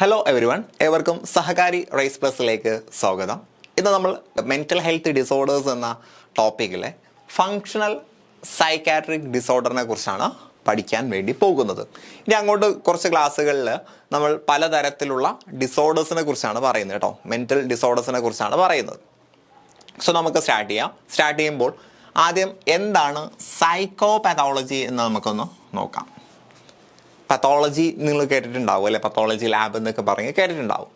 Hello every one, ഏവർക്കും സഹകാരി rice പ്ലസിലേക്ക് സ്വാഗതം. ഇന്ന് നമ്മൾ മെൻ്റൽ ഹെൽത്ത് ഡിസോർഡേഴ്സ് എന്ന ടോപ്പിക്കിലെ ഫങ്ഷണൽ സൈക്കാട്രിക് ഡിസോർഡറിനെ കുറിച്ചാണ് പഠിക്കാൻ വേണ്ടി പോകുന്നത്. ഇനി അങ്ങോട്ട് കുറച്ച് ക്ലാസ്സുകളിൽ നമ്മൾ പലതരത്തിലുള്ള ഡിസോർഡേഴ്സിനെ കുറിച്ചാണ് പറയുന്നത് കേട്ടോ, മെൻ്റൽ ഡിസോർഡേഴ്സിനെ കുറിച്ചാണ് പറയുന്നത്. സോ നമുക്ക് സ്റ്റാർട്ട് ചെയ്യാം. സ്റ്റാർട്ട് ചെയ്യുമ്പോൾ ആദ്യം എന്താണ് സൈക്കോപാത്തോളജി എന്ന് നമുക്കൊന്ന് നോക്കാം. പത്തോളജി നിങ്ങൾ കേട്ടിട്ടുണ്ടാവും അല്ലെ, പത്തോളജി ലാബ് എന്നൊക്കെ പറഞ്ഞ് കേട്ടിട്ടുണ്ടാവും.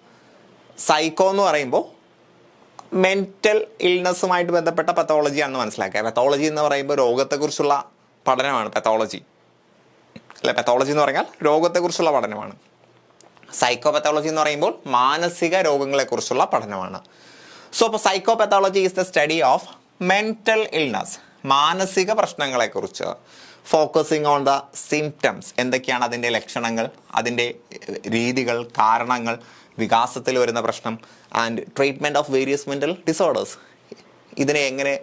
സൈക്കോ എന്ന് പറയുമ്പോൾ മെൻ്റൽ ഇൽനെസ്സുമായിട്ട് ബന്ധപ്പെട്ട പത്തോളജിയാണെന്ന് മനസ്സിലാക്കുക. പത്തോളജി എന്ന് പറയുമ്പോൾ രോഗത്തെക്കുറിച്ചുള്ള പഠനമാണ് പത്തോളജി അല്ലെ. പത്തോളജി എന്ന് പറഞ്ഞാൽ രോഗത്തെക്കുറിച്ചുള്ള പഠനമാണ്. സൈക്കോ പത്തോളജി എന്ന് പറയുമ്പോൾ മാനസിക രോഗങ്ങളെക്കുറിച്ചുള്ള പഠനമാണ്. സോ അപ്പോൾ psycho pathology is the study of mental illness, മാനസിക പ്രശ്നങ്ങളെക്കുറിച്ച്. ഫോക്കസിങ് ഓൺ ദ സിംറ്റംസ്, എന്തൊക്കെയാണ് അതിൻ്റെ ലക്ഷണങ്ങൾ, അതിൻ്റെ രീതികൾ, കാരണങ്ങൾ, വികാസത്തിൽ വരുന്ന പ്രശ്നം, and treatment of various mental disorders. ഇതിനെ എങ്ങനെ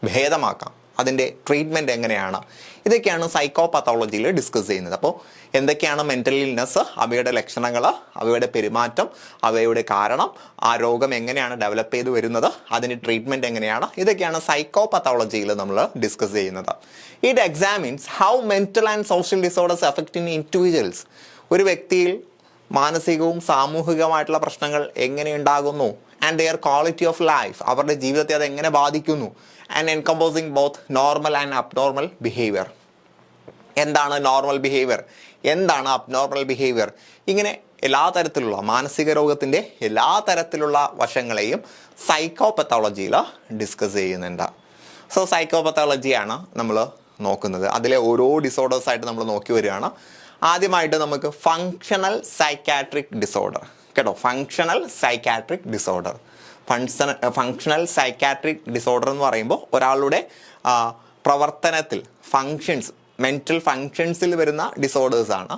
ഭേദമാക്കാം, അതിൻ്റെ ട്രീറ്റ്മെൻറ്റ് എങ്ങനെയാണ്, ഇതൊക്കെയാണ് സൈക്കോ പത്തോളജിയിൽ ഡിസ്കസ് ചെയ്യുന്നത്. അപ്പോൾ എന്തൊക്കെയാണ് മെൻ്റൽ ഇൽനെസ്, അവയുടെ ലക്ഷണങ്ങൾ, അവയുടെ പെരുമാറ്റം, അവയുടെ കാരണം, ആ രോഗം എങ്ങനെയാണ് ഡെവലപ്പ് ചെയ്ത് വരുന്നത്, അതിൻ്റെ ട്രീറ്റ്മെൻറ്റ് എങ്ങനെയാണ്, ഇതൊക്കെയാണ് സൈക്കോ പത്തോളജിയിൽ നമ്മൾ ഡിസ്കസ് ചെയ്യുന്നത്. It examines how mental and social disorders affect in individuals. ഒരു വ്യക്തിയിൽ മാനസികവും സാമൂഹികമായിട്ടുള്ള പ്രശ്നങ്ങൾ എങ്ങനെ ഉണ്ടാകുന്നു, and their quality of life, അവരുടെ ജീവിതത്തെ അത് എങ്ങനെ ബാധിക്കുന്നു, and encompassing both normal and abnormal behaviour. എന്താണ് നോർമൽ ബിഹേവിയർ, എന്താണ് അബ്നോർമൽ ബിഹേവിയർ, ഇങ്ങനെ എല്ലാ തരത്തിലുള്ള മാനസിക രോഗത്തിൻ്റെ എല്ലാ തരത്തിലുള്ള വശങ്ങളെയും സൈക്കോ പത്തോളജിയിൽ ഡിസ്കസ് ചെയ്യുന്നുണ്ട്. സോ സൈക്കോ പത്തോളജിയാണ് നമ്മൾ നോക്കുന്നത്. അതിലെ ഓരോ ഡിസോർഡേഴ്സായിട്ട് നമ്മൾ നോക്കി വരികയാണ്. ആദ്യമായിട്ട് നമുക്ക് ഫങ്ഷണൽ സൈക്കാട്രിക് ഡിസോർഡർ കേട്ടോ. Functional psychiatric disorder, functional psychiatric disorder എന്ന് പറയുമ്പോൾ ഒരാളുടെ പ്രവർത്തനത്തിൽ ഫങ്ഷൻസ്, മെൻ്റൽ ഫങ്ഷൻസിൽ വരുന്ന ഡിസോർഡേഴ്സാണ്.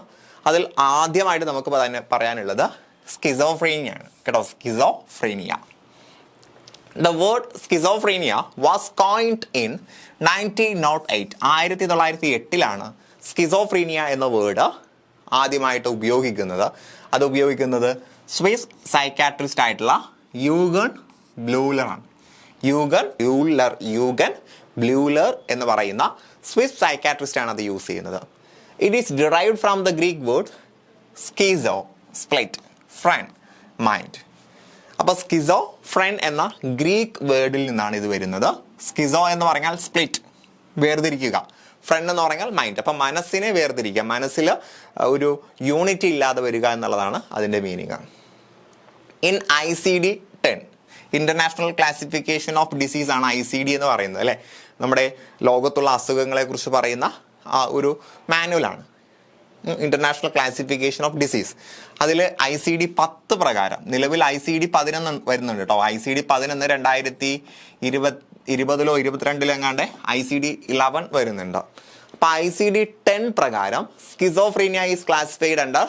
അതിൽ ആദ്യമായിട്ട് നമുക്ക് പറയാനുള്ളത് സ്കിസോഫ്രീനിയാണ് കേട്ടോ. Schizophrenia. The word schizophrenia was coined in 1908. 1908 schizophrenia എന്ന വേർഡ് ആദ്യമായിട്ട് ഉപയോഗിക്കുന്നത്. അത് ഉപയോഗിക്കുന്നത് സ്വിസ് സൈക്കാട്രിസ്റ്റ് ആയിട്ടുള്ള യൂഗൻ ബ്ലൂലറാണ്. യൂഗൻ ബ്ലൂലർ എന്ന് പറയുന്ന സ്വിസ് സൈക്കാട്രിസ്റ്റ് ആണ് അത് യൂസ് ചെയ്യുന്നത്. It is derived from the Greek word schizo, split, phren, mind. അപ്പോൾ സ്കിസോ ഫ്രൺ എന്ന ഗ്രീക്ക് വേർഡിൽ നിന്നാണ് ഇത് വരുന്നത്. സ്കിസോ എന്ന് പറഞ്ഞാൽ സ്പ്ലിറ്റ്, വേർതിരിക്കുക. ഫ്രൺ എന്ന് പറഞ്ഞാൽ മൈൻഡ്. അപ്പം മനസ്സിനെ വേർതിരിക്കുക, മനസ്സിൽ ഒരു യൂണിറ്റി ഇല്ലാതെ വരിക എന്നുള്ളതാണ് അതിൻ്റെ meaning. In ICD-10 international classification of disease ആണ് ICD എന്ന് പറയുന്നത് അല്ലേ. നമ്മുടെ ലോകത്തുള്ള അസുഖങ്ങളെ കുറിച്ച് പറയുന്ന ഒരു മാനുവലാണ് ഇൻ്റർനാഷണൽ ക്ലാസിഫിക്കേഷൻ ഓഫ് ഡിസീസ്. അതിൽ ICD-10 പ്രകാരം നിലവിൽ ICD-11 വരുന്നുണ്ട് കേട്ടോ. ICD-11 2020 22 എങ്ങാണ്ട് ICD-11 വരുന്നുണ്ട്. അപ്പോൾ ICD-10 പ്രകാരം schizophrenia is classified under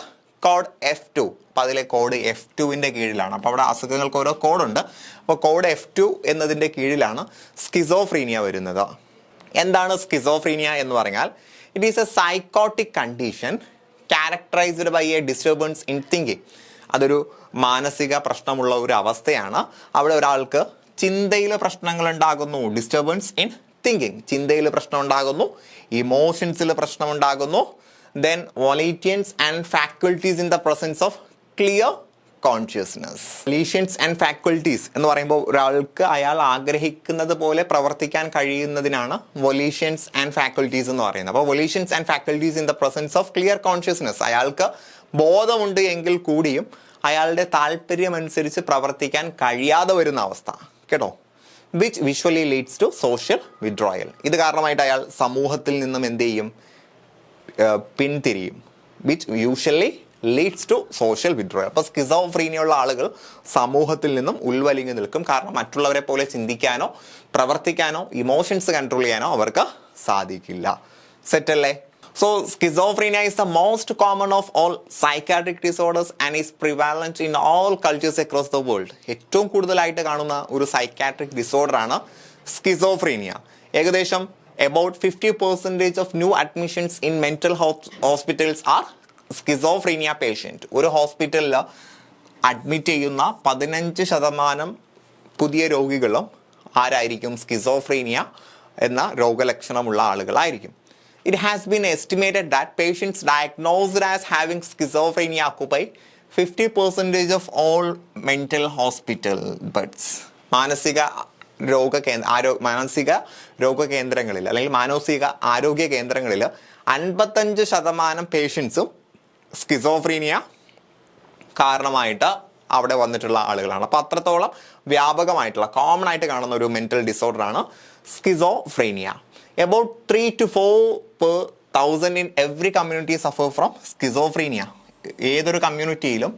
code F2. അപ്പോൾ അതിലെ കോഡ് F2-ൻ്റെ കീഴിലാണ്. അപ്പോൾ അവിടെ അസുഖങ്ങൾക്ക് ഓരോ കോഡുണ്ട്. അപ്പോൾ കോഡ് F2 എന്നതിൻ്റെ കീഴിലാണ് സ്കിസോഫ്രീനിയ വരുന്നത്. എന്താണ് സ്കിസോഫ്രീനിയ എന്ന് പറഞ്ഞാൽ? It is a psychotic condition characterized by a disturbance in thinking. അതൊരു മാനസിക പ്രശ്നമുള്ള ഒരു അവസ്ഥയാണ്. അവിടെ ഒരാൾക്ക് ചിന്തയിൽ പ്രശ്നങ്ങൾ ഉണ്ടാകുന്നു, ഡിസ്റ്റർബൻസ് ഇൻ തിങ്കിങ്, ചിന്തയിൽ പ്രശ്നം ഉണ്ടാകുന്നു, ഇമോഷൻസിൽ പ്രശ്നം ഉണ്ടാകുന്നു, then volitions and faculties in the presence of clear consciousness. Volitions and faculties എന്ന് പറയുമ്പോൾ ഒരാൾക്ക് അയാൾ ആഗ്രഹിക്കുന്നത് പോലെ പ്രവർത്തിക്കാൻ കഴിയുന്നതിനാണ് വൊളീഷ്യൻസ് ആൻഡ് ഫാക്കൽറ്റീസ് എന്ന് പറയുന്നത്. അപ്പോൾ volitions and faculties in the presence of clear consciousness, അയാൾക്ക് ബോധമുണ്ട് എങ്കിൽ കൂടിയും അയാളുടെ താല്പര്യമനുസരിച്ച് പ്രവർത്തിക്കാൻ കഴിയാതെ വരുന്ന അവസ്ഥ കേട്ടോ. Which visually leads to social withdrawal. ഇത് കാരണമായിട്ട് അയാൾ സമൂഹത്തിൽ നിന്നും എന്ത് ചെയ്യും? പിന്തിരിയും. Which usually leads to social withdrawal. അപ്പോൾ സ്കിസോഫ്രീനിയുള്ള ആളുകൾ സമൂഹത്തിൽ നിന്നും ഉൾവലിഞ്ഞു നിൽക്കും. കാരണം മറ്റുള്ളവരെ പോലെ ചിന്തിക്കാനോ പ്രവർത്തിക്കാനോ ഇമോഷൻസ് കൺട്രോൾ ചെയ്യാനോ അവർക്ക് സാധിക്കില്ല. സെറ്റല്ലേ? So schizophrenia is the most common of all psychiatric disorders and is prevalent in all cultures across the world. ഏറ്റവും കൂടുതലായിട്ട് കാണുന്ന ഒരു സൈക്കാട്രിക് ഡിസോർഡർ ആണ് സ്കിസോഫ്രീനിയ. ഏകദേശം about 50% of new admissions in mental hospitals are schizophrenia patient. ഒരു ഹോസ്പിറ്റലിൽ admit ചെയ്യുന്ന 15% പുതിയ രോഗികളും ആരായിരിക്കും? സ്കിസോഫ്രീനിയ എന്ന രോഗലക്ഷണമുള്ള ആളുകളായിരിക്കും. It has been estimated that patients diagnosed as having schizophrenia occupy 50% of all mental hospital beds. മാനസിക രോഗ കേന്ദ്രങ്ങളിൽ അല്ലെങ്കിൽ മാനസിക ആരോഗ്യ കേന്ദ്രങ്ങളിൽ 55% പേഷ്യൻസും സ്കിസോഫ്രീനിയ കാരണമായിട്ട് അവിടെ വന്നിട്ടുള്ള ആളുകളാണ്. അപ്പോൾ അത്രത്തോളം വ്യാപകമായിട്ടുള്ള കോമൺ ആയിട്ട് കാണുന്ന ഒരു മെന്റൽ ഡിസോർഡർ ആണ് schizophrenia. About 3 to 4 per 1000 in every community suffer from schizophrenia. ഏതൊരു കമ്മ്യൂണിറ്റിയിലും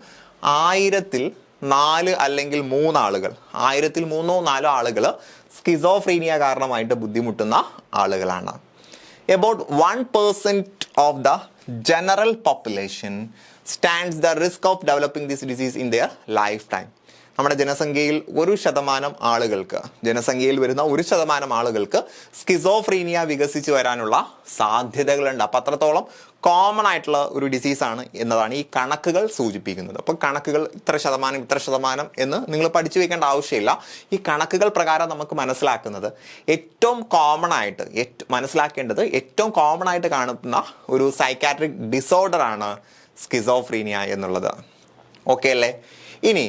1000-4 അല്ലെങ്കിൽ 3 ആളുകൾ, 1000-3-4 ആളുകൾ സ്കിസോഫ്രീനിയ കാരണമായിട്ട് ബുദ്ധിമുട്ടുന്ന ആളുകളാണ്. About 1% of the general population stands the risk of developing this disease in their lifetime. നമ്മുടെ ജനസംഖ്യയിൽ 1% ആളുകൾക്ക്, ജനസംഖ്യയിൽ വരുന്ന 1% ആളുകൾക്ക് സ്കിസോഫ്രീനിയ വികസിച്ച് വരാനുള്ള സാധ്യതകളുണ്ട്. അപ്പം അത്രത്തോളം കോമൺ ആയിട്ടുള്ള ഒരു ഡിസീസാണ് എന്നതാണ് ഈ കണക്കുകൾ സൂചിപ്പിക്കുന്നത്. അപ്പോൾ കണക്കുകൾ ഇത്ര ശതമാനം എന്ന് നിങ്ങൾ പഠിച്ചു വെക്കേണ്ട ആവശ്യമില്ല. ഈ കണക്കുകൾ പ്രകാരം നമുക്ക് മനസ്സിലാക്കുന്നത് ഏറ്റവും കോമൺ ആയിട്ട് മനസ്സിലാക്കേണ്ടത് ഏറ്റവും കോമൺ ആയിട്ട് കാണുന്ന ഒരു സൈക്കാട്രിക് ഡിസോർഡറാണ് സ്കിസോഫ്രീനിയ എന്നുള്ളത്. ഓക്കെ അല്ലേ? ഇനി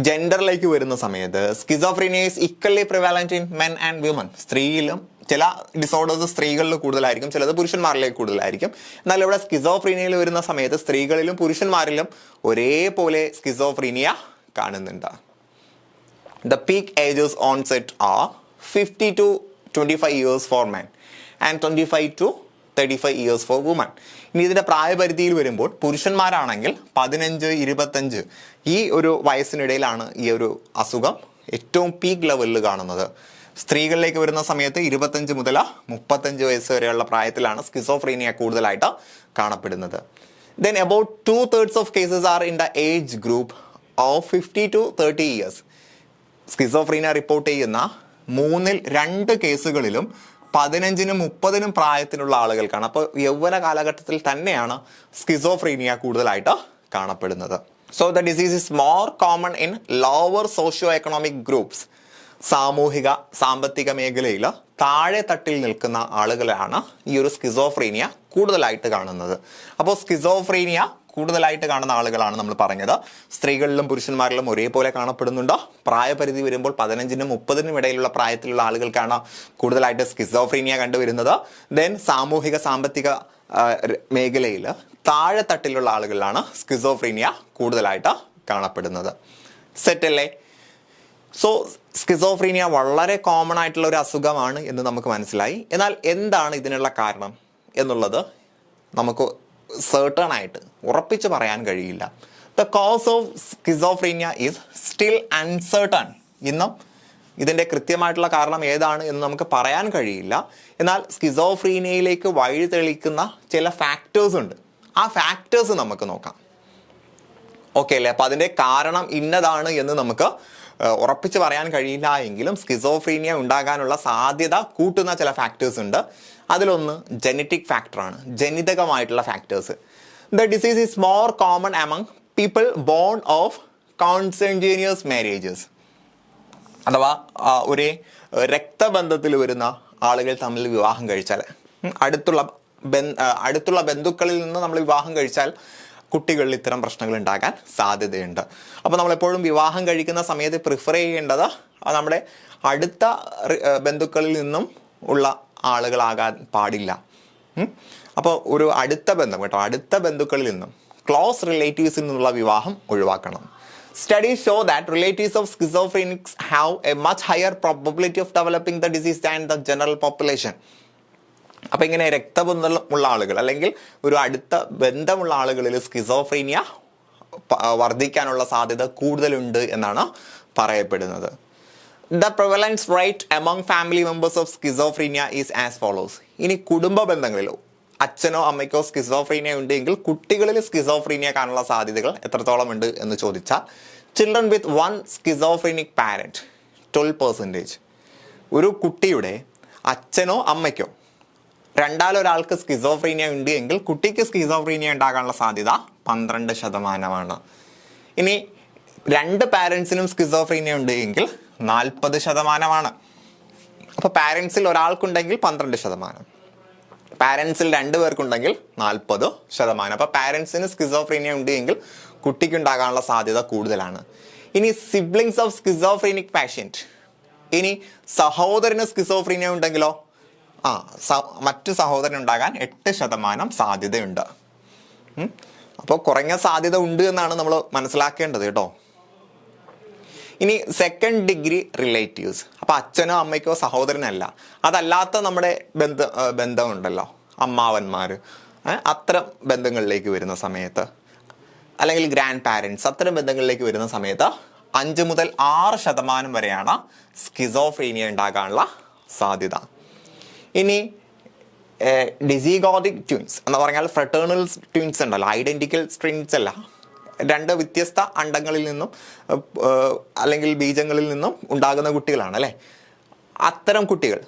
ജെൻഡറിലേക്ക് വരുന്ന സമയത്ത് schizophrenia is equally prevalent in men and women. സ്ത്രീയിലും ചില ഡിസോർഡേഴ്സ് സ്ത്രീകളിൽ കൂടുതലായിരിക്കും, ചിലത് പുരുഷന്മാരിലേക്ക് കൂടുതലായിരിക്കും. എന്നാൽ ഇവിടെ സ്കിസോഫ്രീനിയയിൽ വരുന്ന സമയത്ത് സ്ത്രീകളിലും പുരുഷന്മാരിലും ഒരേപോലെ സ്കിസോഫ്രീനിയ കാണുന്നുണ്ട്. The peak ages onset are 50 to 25 years for men and 25 to 35 years for woman. ഇനി ഇതിൻ്റെ പ്രായപരിധിയിൽ വരുമ്പോൾ പുരുഷന്മാരാണെങ്കിൽ 15-25 ഈ ഒരു വയസ്സിനിടയിലാണ് ഈ ഒരു അസുഖം ഏറ്റവും പീക്ക് ലെവലിൽ കാണുന്നത്. സ്ത്രീകളിലേക്ക് വരുന്ന സമയത്ത് 25 മുതൽ 35 വയസ്സ് വരെയുള്ള പ്രായത്തിലാണ് സ്കിസോഫ്രീനിയ കൂടുതലായിട്ട് കാണപ്പെടുന്നത്. Then about 2/3 of cases are in the age group of 50 to 30 years. Schizophrenia report ചെയ്യുന്ന 3-2 കേസുകളിലും 15-30 പ്രായത്തിലുള്ള ആളുകൾക്കാണ്. അപ്പോൾ യൗവന കാലഘട്ടത്തിൽ തന്നെയാണ് സ്കിസോഫ്രീനിയ കൂടുതലായിട്ട് കാണപ്പെടുന്നത്. So the disease is more common in lower socio economic groups. സാമ്പത്തിക മേഖലയിൽ താഴെ തട്ടിൽ നിൽക്കുന്ന ആളുകളാണ് ഈ ഒരു സ്കിസോഫ്രീനിയ കൂടുതലായിട്ട് കാണുന്നത്. അപ്പോൾ സ്കിസോഫ്രീനിയ കൂടുതലായിട്ട് കാണുന്ന ആളുകളാണ് നമ്മൾ പറഞ്ഞത്. സ്ത്രീകളിലും പുരുഷന്മാരിലും ഒരേപോലെ കാണപ്പെടുന്നുണ്ട്. പ്രായപരിധി വരുമ്പോൾ 15-30 ഇടയിലുള്ള പ്രായത്തിലുള്ള ആളുകൾക്കാണ് കൂടുതലായിട്ട് സ്കിസോഫ്രീനിയ കണ്ടുവരുന്നത്. ദെൻ സാമ്പത്തിക മേഖലയിൽ താഴെ തട്ടിലുള്ള ആളുകളിലാണ് സ്കിസോഫ്രീനിയ കൂടുതലായിട്ട് കാണപ്പെടുന്നത്. സെറ്റല്ലേ? സോ സ്കിസോഫ്രീനിയ വളരെ കോമൺ ആയിട്ടുള്ള ഒരു അസുഖമാണ് എന്ന് നമുക്ക് മനസ്സിലായി. എന്നാൽ എന്താണ് ഇതിനുള്ള കാരണം എന്നുള്ളത് നമുക്ക് സർട്ടൺ ആയിട്ട് ഉറപ്പിച്ച് പറയാൻ കഴിയില്ല. The cause of schizophrenia is still uncertain. ഇന്നും ഇതിൻ്റെ കൃത്യമായിട്ടുള്ള കാരണം ഏതാണ് എന്ന് നമുക്ക് പറയാൻ കഴിയില്ല. എന്നാൽ സ്കിസോഫ്രീനിയയിലേക്ക് വഴി തെളിക്കുന്ന ചില ഫാക്ടേഴ്സ് ഉണ്ട്. ആ ഫാക്ടേഴ്സ് നമുക്ക് നോക്കാം. ഓക്കെ അല്ലേ? അപ്പം അതിൻ്റെ കാരണം ഇന്നതാണ് എന്ന് നമുക്ക് ഉറപ്പിച്ച് പറയാൻ കഴിയില്ല എങ്കിലും സ്കിസോഫ്രീനിയ ഉണ്ടാകാനുള്ള സാധ്യത കൂട്ടുന്ന ചില ഫാക്ടേഴ്സ് ഉണ്ട്. അതിലൊന്ന് ജനറ്റിക് ഫാക്ടറാണ്, ജനിതകമായിട്ടുള്ള factors. The disease is more common among people born of consanguineous marriages. അഥവാ ഒരേ രക്തബന്ധത്തിൽ വരുന്ന ആളുകൾ തമ്മിൽ വിവാഹം കഴിച്ചാൽ, അടുത്തുള്ള ബന്ധുക്കളിൽ നിന്ന് നമ്മൾ വിവാഹം കഴിച്ചാൽ കുട്ടികളിൽ ഇത്തരം പ്രശ്നങ്ങൾ ഉണ്ടാകാൻ സാധ്യതയുണ്ട്. അപ്പോൾ നമ്മളെപ്പോഴും വിവാഹം കഴിക്കുന്ന സമയത്ത് പ്രിഫർ ചെയ്യേണ്ടത് നമ്മുടെ അടുത്ത ബന്ധുക്കളിൽ നിന്നും ഉള്ള ആളുകളാകാൻ പാടില്ല. അപ്പോൾ ഒരു അടുത്ത ബന്ധം കേട്ടോ, അടുത്ത ബന്ധുക്കളിൽ നിന്നും ക്ലോസ് റിലേറ്റീവ്സിൽ നിന്നുള്ള വിവാഹം ഒഴിവാക്കണം. Studies show that relatives of schizophrenics have a much higher probability of developing the disease than the general population. അപ്പം ഇങ്ങനെ രക്തബന്ധമുള്ള ആളുകൾ അല്ലെങ്കിൽ ഒരു അടുത്ത ബന്ധമുള്ള ആളുകളിൽ സ്കിസോഫ്രീനിയ വർദ്ധിക്കാനുള്ള സാധ്യത കൂടുതലുണ്ട് എന്നാണ് പറയപ്പെടുന്നത്. The prevalence rate among family members of schizophrenia is as follows. ഇനി കുടുംബ ബന്ധങ്ങളിലോ അച്ഛനോ അമ്മയ്ക്കോ സ്കിസോഫ്രീനിയ ഉണ്ടെങ്കിൽ കുട്ടികളിൽ സ്കിസോഫ്രീനിയ കാണാനുള്ള സാധ്യതകൾ എത്രത്തോളം ഉണ്ട് എന്ന് ചോദിച്ചാൽ ചിൽഡ്രൻ വിത്ത് 1 സ്കിസോഫ്രീനിക് പാരന്റ് 12%. ഒരു കുട്ടിയുടെ അച്ഛനോ അമ്മയ്ക്കോ രണ്ടാലൊരാൾക്ക് സ്കിസോഫ്രീനിയ ഉണ്ട് എങ്കിൽ കുട്ടിക്ക് സ്കിസോഫ്രീനിയ ഉണ്ടാകാനുള്ള സാധ്യത 12%. ഇനി രണ്ട് പാരൻസിനും സ്കിസോഫ്രീനിയ ഉണ്ട് എങ്കിൽ 40%. അപ്പോൾ പാരൻസിൽ ഒരാൾക്കുണ്ടെങ്കിൽ 12%, പാരൻസിൽ 2 പേർക്കുണ്ടെങ്കിൽ 40%. അപ്പോൾ പാരൻസിന് സ്കിസോഫ്രീനിയ ഉണ്ട് എങ്കിൽ കുട്ടിക്കുണ്ടാകാനുള്ള സാധ്യത കൂടുതലാണ്. ഇനി സിബ്ലിങ്സ് ഓഫ് സ്കിസോഫ്രീനിക് പാഷ്യൻറ്റ്, ഇനി സഹോദരന് സ്കിസോഫ്രീനിയ ഉണ്ടെങ്കിലോ മറ്റു സഹോദരൻ ഉണ്ടാകാൻ 8% സാധ്യതയുണ്ട്. അപ്പോൾ കുറഞ്ഞ സാധ്യത ഉണ്ട് എന്നാണ് നമ്മൾ മനസ്സിലാക്കേണ്ടത് കേട്ടോ. ഇനി സെക്കൻഡ് ഡിഗ്രി റിലേറ്റീവ്സ്, അപ്പോൾ അച്ഛനോ അമ്മയ്ക്കോ സഹോദരനല്ല, അതല്ലാത്ത നമ്മുടെ ബന്ധമുണ്ടല്ലോ, അമ്മാവന്മാർ, അത്തരം ബന്ധങ്ങളിലേക്ക് വരുന്ന സമയത്ത്, അല്ലെങ്കിൽ ഗ്രാൻഡ് പാരൻസ്, അത്തരം ബന്ധങ്ങളിലേക്ക് വരുന്ന സമയത്ത് 5 മുതൽ 6% വരെയാണ് സ്കിസോഫ്രീനിയ ഉണ്ടാകാനുള്ള സാധ്യത. ഇനി ഡിസിഗോട്ടിക് ട്വിൻസ് എന്ന് പറഞ്ഞാൽ ഫ്രട്ടേണൽ ട്വിൻസ് ഉണ്ടല്ലോ, ഐഡന്റിക്കൽ ട്വിൻസ് അല്ല, 2 വ്യത്യസ്ത അണ്ടങ്ങളിൽ നിന്നും അല്ലെങ്കിൽ ബീജങ്ങളിൽ നിന്നും ഉണ്ടാകുന്ന കുട്ടികളാണ് അല്ലേ. അത്തരം കുട്ടികൾ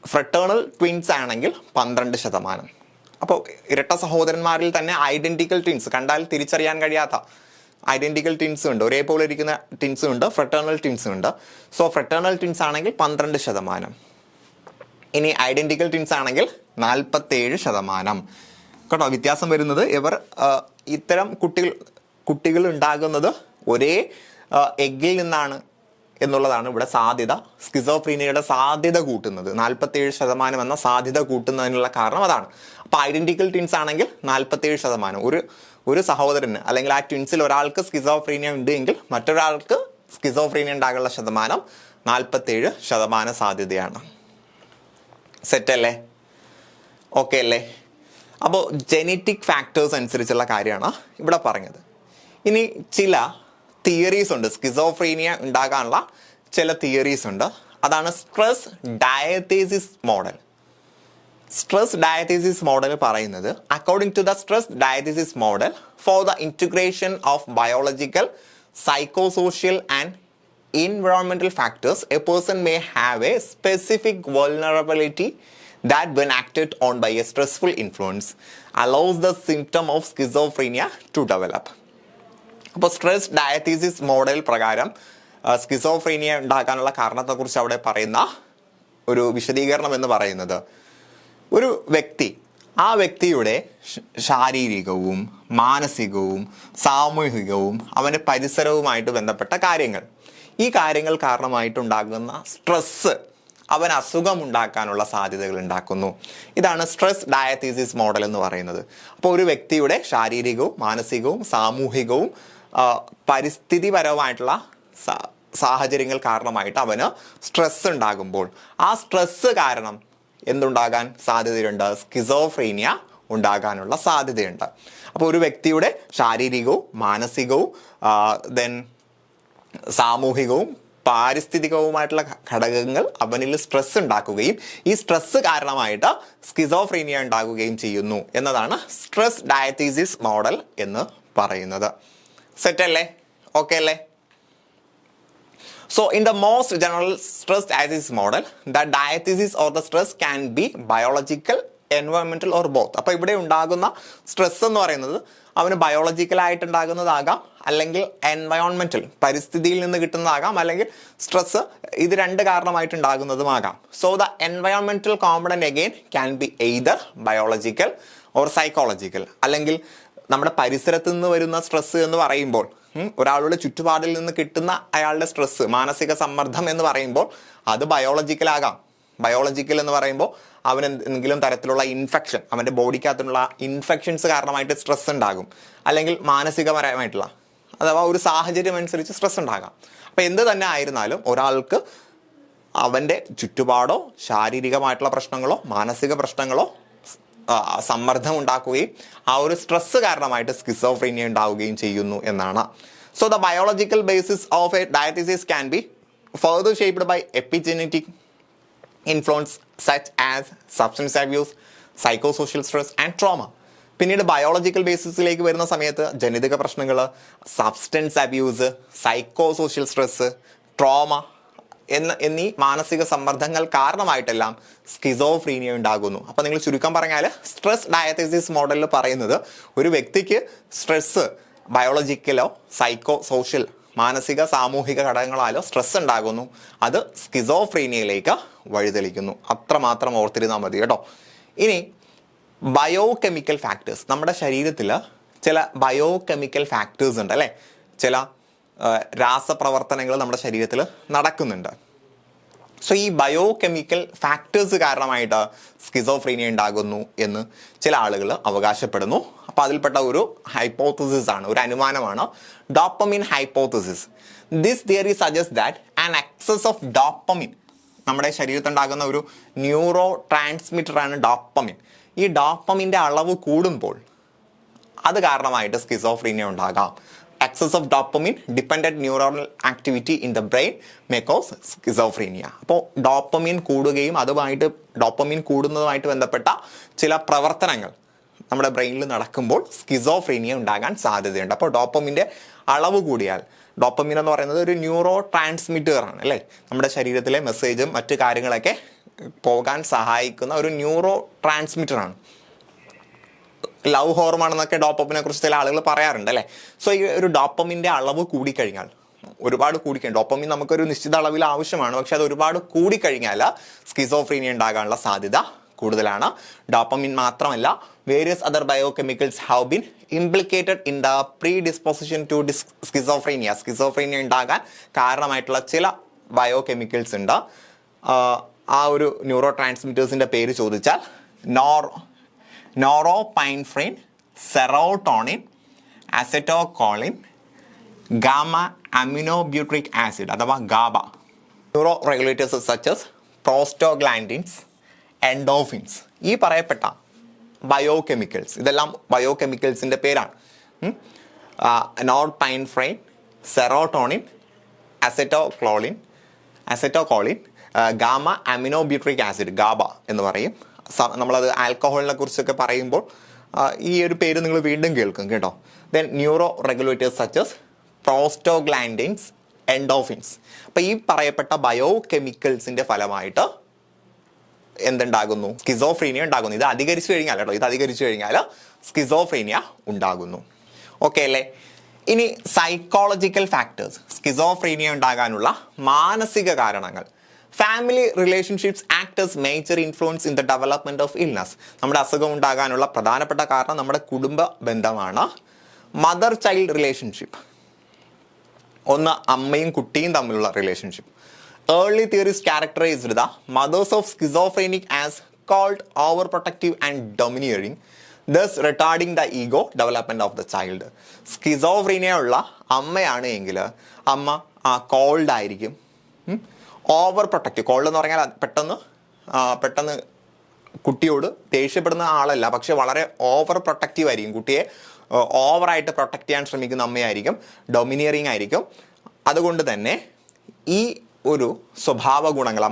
ഫ്രട്ടേണൽ ട്വിൻസ് ആണെങ്കിൽ 12%. അപ്പോൾ ഇരട്ട സഹോദരന്മാരിൽ തന്നെ ഐഡന്റിക്കൽ ട്വിൻസ്, കണ്ടാൽ തിരിച്ചറിയാൻ കഴിയാത്ത ഐഡന്റിക്കൽ ട്വിൻസും ഉണ്ട്, ഒരേപോലെ ഇരിക്കുന്ന ട്വിൻസും ഉണ്ട്, ഫ്രട്ടേണൽ ട്വിൻസും ഉണ്ട്. സോ ഫ്രട്ടേണൽ ട്വിൻസ് ആണെങ്കിൽ 12%. ഇനി ഐഡന്റിക്കൽ ട്വിൻസ് ആണെങ്കിൽ 47%. കേട്ടോ, വ്യത്യാസം വരുന്നത് ഇവർ ഇത്തരം കുട്ടികൾ ഉണ്ടാകുന്നത് ഒരേ എഗ്ഗിൽ നിന്നാണ് എന്നുള്ളതാണ് ഇവിടെ സാധ്യത, സ്കിസോഫ്രീനിയയുടെ സാധ്യത കൂട്ടുന്നത്. 47% എന്ന സാധ്യത കൂട്ടുന്നതിനുള്ള കാരണം അതാണ്. അപ്പോൾ ഐഡന്റിക്കൽ ട്വിൻസ് ആണെങ്കിൽ 47%. ഒരു സഹോദരന് അല്ലെങ്കിൽ ആ ട്വിൻസിൽ ഒരാൾക്ക് സ്കിസോഫ്രീനിയ ഉണ്ട് എങ്കിൽ മറ്റൊരാൾക്ക് സ്കിസോഫ്രീനിയ ഉണ്ടാകാനുള്ള ശതമാനം 47% സാധ്യതയാണ്. സെറ്റ് അല്ലേ? ഓക്കെ അല്ലേ? അപ്പോൾ ജെനറ്റിക് ഫാക്ടേഴ്സ് അനുസരിച്ചുള്ള കാര്യമാണ് ഇവിടെ പറഞ്ഞത്. ഇനി ചില തിയറീസ് ഉണ്ട്, സ്കിസോഫ്രീനിയ ഉണ്ടാകാനുള്ള ചില തിയറീസ് ഉണ്ട്. അതാണ് stress diathesis model. Stress diathesis model പറയുന്നത്, according to the stress diathesis model, for the integration of biological, psychosocial and environmental factors, a person may have a specific vulnerability that when acted on by a stressful influence allows the symptom of schizophrenia to develop. അപ്പോൾ stress diathesis model പ്രകാരം schizophrenia ഉണ്ടാക്കാനുള്ള കാരണത്തെക്കുറിച്ച് അവിടെ പറയുന്ന ഒരു വിശദീകരണം എന്ന് പറയുന്നത്, ഒരു വ്യക്തി, ആ വ്യക്തിയുടെ ശാരീരികവും മാനസികവും സാമൂഹികവും അവൻ്റെ പരിസരവുമായിട്ട് ബന്ധപ്പെട്ട കാര്യങ്ങൾ, ഈ കാര്യങ്ങൾ കാരണമായിട്ടുണ്ടാകുന്ന സ്ട്രെസ്സ് അവൻ അസുഖമുണ്ടാക്കാനുള്ള സാധ്യതകൾ ഉണ്ടാക്കുന്നു. ഇതാണ് സ്ട്രെസ് ഡയതീസിസ് മോഡൽ എന്ന് പറയുന്നത്. അപ്പോൾ ഒരു വ്യക്തിയുടെ ശാരീരികവും മാനസികവും സാമൂഹികവും പരിസ്ഥിതിപരവുമായിട്ടുള്ള സാഹചര്യങ്ങൾ കാരണമായിട്ട് അവന് സ്ട്രെസ് ഉണ്ടാകുമ്പോൾ ആ സ്ട്രെസ് കാരണം എന്തുണ്ടാകാൻ സാധ്യതയുണ്ട്? സ്കിസോഫ്രീനിയ ഉണ്ടാകാനുള്ള സാധ്യതയുണ്ട്. അപ്പോൾ ഒരു വ്യക്തിയുടെ ശാരീരികവും മാനസികവും സാമൂഹികവും പാരിസ്ഥിതികവുമായിട്ടുള്ള ഘടകങ്ങൾ അവനിൽ സ്ട്രെസ് ഉണ്ടാക്കുകയും ഈ സ്ട്രെസ് കാരണമായിട്ട് സ്കിസോഫ്രീനിയ ഉണ്ടാകുകയും ചെയ്യുന്നു എന്നതാണ് സ്ട്രെസ് ഡയതീസിസ് മോഡൽ എന്ന് പറയുന്നത്. സെറ്റ് അല്ലേ? ഓക്കെ അല്ലേ? So in the most general stress diathesis model, the diathesis or the stress can be biological, environmental or both. അപ്പോൾ ഇവിടെ ഉണ്ടാകുന്ന സ്ട്രെസ് എന്ന് പറയുന്നത് അവന് ബയോളജിക്കൽ ആയിട്ട് ഉണ്ടാകുന്നതാകാം, അല്ലെങ്കിൽ എൻവയോൺമെന്റൽ പരിസ്ഥിതിയിൽ നിന്ന് കിട്ടുന്നതാകാം, അല്ലെങ്കിൽ സ്ട്രെസ് ഇത് 2 കാരണമായിട്ട് ഉണ്ടാകുന്നതുമാകാം. സോ ദ എൻവയോൺമെന്റൽ component again can be either biological or psychological. അല്ലെങ്കിൽ നമ്മുടെ പരിസരത്ത് നിന്ന് വരുന്ന സ്ട്രെസ് എന്ന് പറയുമ്പോൾ, ഒരാളുടെ ചുറ്റുപാടിൽ നിന്ന് കിട്ടുന്ന അയാളുടെ സ്ട്രെസ്, മാനസിക സമ്മർദ്ദം എന്ന് പറയുമ്പോൾ അത് ബയോളജിക്കൽ ആകാം. ബയോളജിക്കൽ എന്ന് പറയുമ്പോൾ അവന് എന്തെങ്കിലും തരത്തിലുള്ള ഇൻഫെക്ഷൻ, അവൻ്റെ ബോഡിക്കകത്തുള്ള ഇൻഫെക്ഷൻസ് കാരണമായിട്ട് സ്ട്രെസ് ഉണ്ടാകും, അല്ലെങ്കിൽ മാനസികപരമായിട്ടുള്ള അഥവാ ഒരു സാഹചര്യം അനുസരിച്ച് സ്ട്രെസ് ഉണ്ടാകാം. അപ്പം എന്ത് തന്നെ ആയിരുന്നാലും ഒരാൾക്ക് അവൻ്റെ ചുറ്റുപാടോ ശാരീരികമായിട്ടുള്ള പ്രശ്നങ്ങളോ മാനസിക പ്രശ്നങ്ങളോ സമ്മർദ്ദം ഉണ്ടാക്കുകയും ആ ഒരു സ്ട്രെസ് കാരണമായിട്ട് സ്കിസോഫ്രീനിയ ഉണ്ടാവുകയും ചെയ്യുന്നു എന്നാണ്. So the biological basis of a diathesis can be further shaped by epigenetic influence such as substance abuse, psychosocial stress and trauma. പിന്നീട് ബയോളജിക്കൽ ബേസിസിലേക്ക് വരുന്ന സമയത്ത് ജനിതക പ്രശ്നങ്ങൾ, substance abuse, psychosocial stress, trauma എന്നീ മാനസിക സമ്മർദ്ദങ്ങൾ കാരണമായിട്ടെല്ലാം സ്കിസോഫ്രീനിയ ഉണ്ടാകുന്നു. അപ്പോൾ നിങ്ങൾ ചുരുക്കം പറഞ്ഞാൽ സ്ട്രെസ് ഡയതീസിസ് മോഡലിൽ പറയുന്നത് ഒരു വ്യക്തിക്ക് സ്ട്രെസ് ബയോളജിക്കലോ സൈക്കോ സോഷ്യൽ മാനസിക സാമൂഹിക ഘടകങ്ങളാലോ സ്ട്രെസ് ഉണ്ടാകുന്നു, അത് സ്കിസോഫ്രീനിയയിലേക്ക് വഴിതെളിക്കുന്നു. അത്രമാത്രം ഓർത്തിരുന്നാൽ മതി കേട്ടോ. ഇനി ബയോ കെമിക്കൽ ഫാക്ടേഴ്സ്, നമ്മുടെ ശരീരത്തിൽ ചില ബയോ കെമിക്കൽ ഫാക്ടേഴ്സ് ഉണ്ട് അല്ലേ, ചില രാസപ്രവർത്തനങ്ങൾ നമ്മുടെ ശരീരത്തിൽ നടക്കുന്നുണ്ട്. സോ ഈ ബയോ കെമിക്കൽ ഫാക്ടേഴ്സ് കാരണമായിട്ട് സ്കിസോഫ്രീനിയ ഉണ്ടാകുന്നു എന്ന് ചില ആളുകൾ അവകാശപ്പെടുന്നു. അപ്പോൾ അതിൽപ്പെട്ട ഒരു ഹൈപ്പോത്തസിസ് ആണ്, ഒരു അനുമാനമാണ് dopamine hypothesis. This theory suggest that an excess of dopamine, നമ്മുടെ ശരീരത്തിൽ ഉണ്ടാകുന്ന ഒരു ന്യൂറോ ട്രാൻസ്മിറ്റർ ആണ് ഡോപ്പമിൻ. ഈ ഡോപ്പമിൻ്റെ അളവ് കൂടുമ്പോൾ അത് കാരണമായിട്ട് സ്കിസോഫ്രീനിയ ഉണ്ടാകാം. excess of dopamine dependent neuronal activity in the brain may cause schizophrenia. അപ്പോൾ ഡോപ്പമിൻ കൂടുകയും ഡോപ്പമിൻ കൂടുന്നതുമായിട്ട് ബന്ധപ്പെട്ട ചില പ്രവർത്തനങ്ങൾ നമ്മുടെ ബ്രെയിനിൽ നടക്കുമ്പോൾ സ്കിസോഫ്രീനിയ ഉണ്ടാകാൻ സാധ്യതയുണ്ട്. അപ്പോൾ ഡോപ്പമിൻ്റെ അളവ് കൂടിയാൽ, ഡോപ്പമിൻ എന്ന് പറയുന്നത് ഒരു ന്യൂറോ ട്രാൻസ്മിറ്റർ ആണ് അല്ലേ, നമ്മുടെ ശരീരത്തിലെ മെസ്സേജും മറ്റു കാര്യങ്ങളൊക്കെ പോകാൻ സഹായിക്കുന്ന ഒരു ന്യൂറോ ട്രാൻസ്മിറ്റർ ആണ്. ലവ് ഹോർമോൺ എന്നൊക്കെ ഡോപ്പമിനെ കുറിച്ച് ചില ആളുകൾ പറയാറുണ്ട് അല്ലേ. സോ ഈ ഒരു ഡോപ്പമിൻ്റെ അളവ് കൂടിക്കഴിഞ്ഞാൽ, ഒരുപാട് കൂടിക്കഴിഞ്ഞാൽ, ഡോപ്പമിൻ നമുക്കൊരു നിശ്ചിത അളവിൽ ആവശ്യമാണ്, പക്ഷെ അത് ഒരുപാട് കൂടിക്കഴിഞ്ഞാൽ സ്കിസോഫ്രീനിയ ഉണ്ടാകാനുള്ള സാധ്യത കൂടുതലാണ്. ഡോപ്പമിൻ മാത്രമല്ല, various other biochemicals have been implicated in the predisposition to schizophrenia. Schizophrenia ഉണ്ടാകാൻ കാരണമായിട്ടുള്ള ചില ബയോകെമിക്കൽസ് ഉണ്ട്. ആ ഒരു ന്യൂറോ ട്രാൻസ്മിറ്റേഴ്സിൻ്റെ പേര് ചോദിച്ചാൽ norepinephrine, serotonin, acetylcholine, gamma aminobutyric acid അഥവാ GABA. Neuroregulators such as prostaglandins, endorphins, ഈ പറയപ്പെട്ട ബയോകെമിക്കൽസ്, ഇതെല്ലാം ബയോകെമിക്കൽസിൻ്റെ പേരാണ്. Norepinephrine, serotonin, acetylcholine, gamma aminobutyric acid, GABA എന്ന് പറയും. നമ്മളത് ആൽക്കഹോളിനെ കുറിച്ചൊക്കെ പറയുമ്പോൾ ഈ ഒരു പേര് നിങ്ങൾ വീണ്ടും കേൾക്കും കേട്ടോ. Then neuroregulators such as prostaglandins, endorphins. അപ്പോൾ ഈ പറയപ്പെട്ട ബയോ കെമിക്കൽസിൻ്റെ ഫലമായിട്ട് എന്തുണ്ടാകുന്നു? സ്കിസോഫ്രീനിയ ഉണ്ടാകുന്നു. ഇത് അധികരിച്ചു കഴിഞ്ഞാൽ സ്കിസോഫ്രീനിയ ഉണ്ടാകുന്നു. ഓക്കെ അല്ലേ? ഇനി സൈക്കോളജിക്കൽ ഫാക്ടേഴ്സ്, സ്കിസോഫ്രീനിയ ഉണ്ടാകാനുള്ള മാനസിക കാരണങ്ങൾ. Family relationships act as major influence in the development of illness. നമ്മുടെ അസുഖം ഉണ്ടാകാനുള്ള പ്രധാനപ്പെട്ട കാരണം നമ്മുടെ കുടുംബ ബന്ധമാണ്. മദർ ചൈൽഡ് റിലേഷൻഷിപ്പ്, ഒന്ന് അമ്മയും കുട്ടിയും തമ്മിലുള്ള relationship. Early theories characterized the mothers of schizophrenic as cold overprotective and domineering, thus retarding the ego development of the child. Schizophrenia ഉള്ള അമ്മയാണ് എങ്കിൽ അമ്മ കോൾഡ് ആയിരിക്കും, ഓവർ പ്രൊട്ടക്റ്റീവ്. കോൾഡ് എന്ന് പറഞ്ഞാൽ പെട്ടെന്ന് കുട്ടിയോട് ദേഷ്യപ്പെടുന്ന ആളല്ല, പക്ഷെ വളരെ ഓവർ പ്രൊട്ടക്റ്റീവ് ആയിരിക്കും. കുട്ടിയെ ഓവറായിട്ട് പ്രൊട്ടക്റ്റ് ചെയ്യാൻ ശ്രമിക്കുന്ന അമ്മയായിരിക്കും, ഡൊമിനിയറിങ് ആയിരിക്കും. അതുകൊണ്ട് തന്നെ ഈ ഒരു സ്വഭാവ ഗുണങ്ങൾ,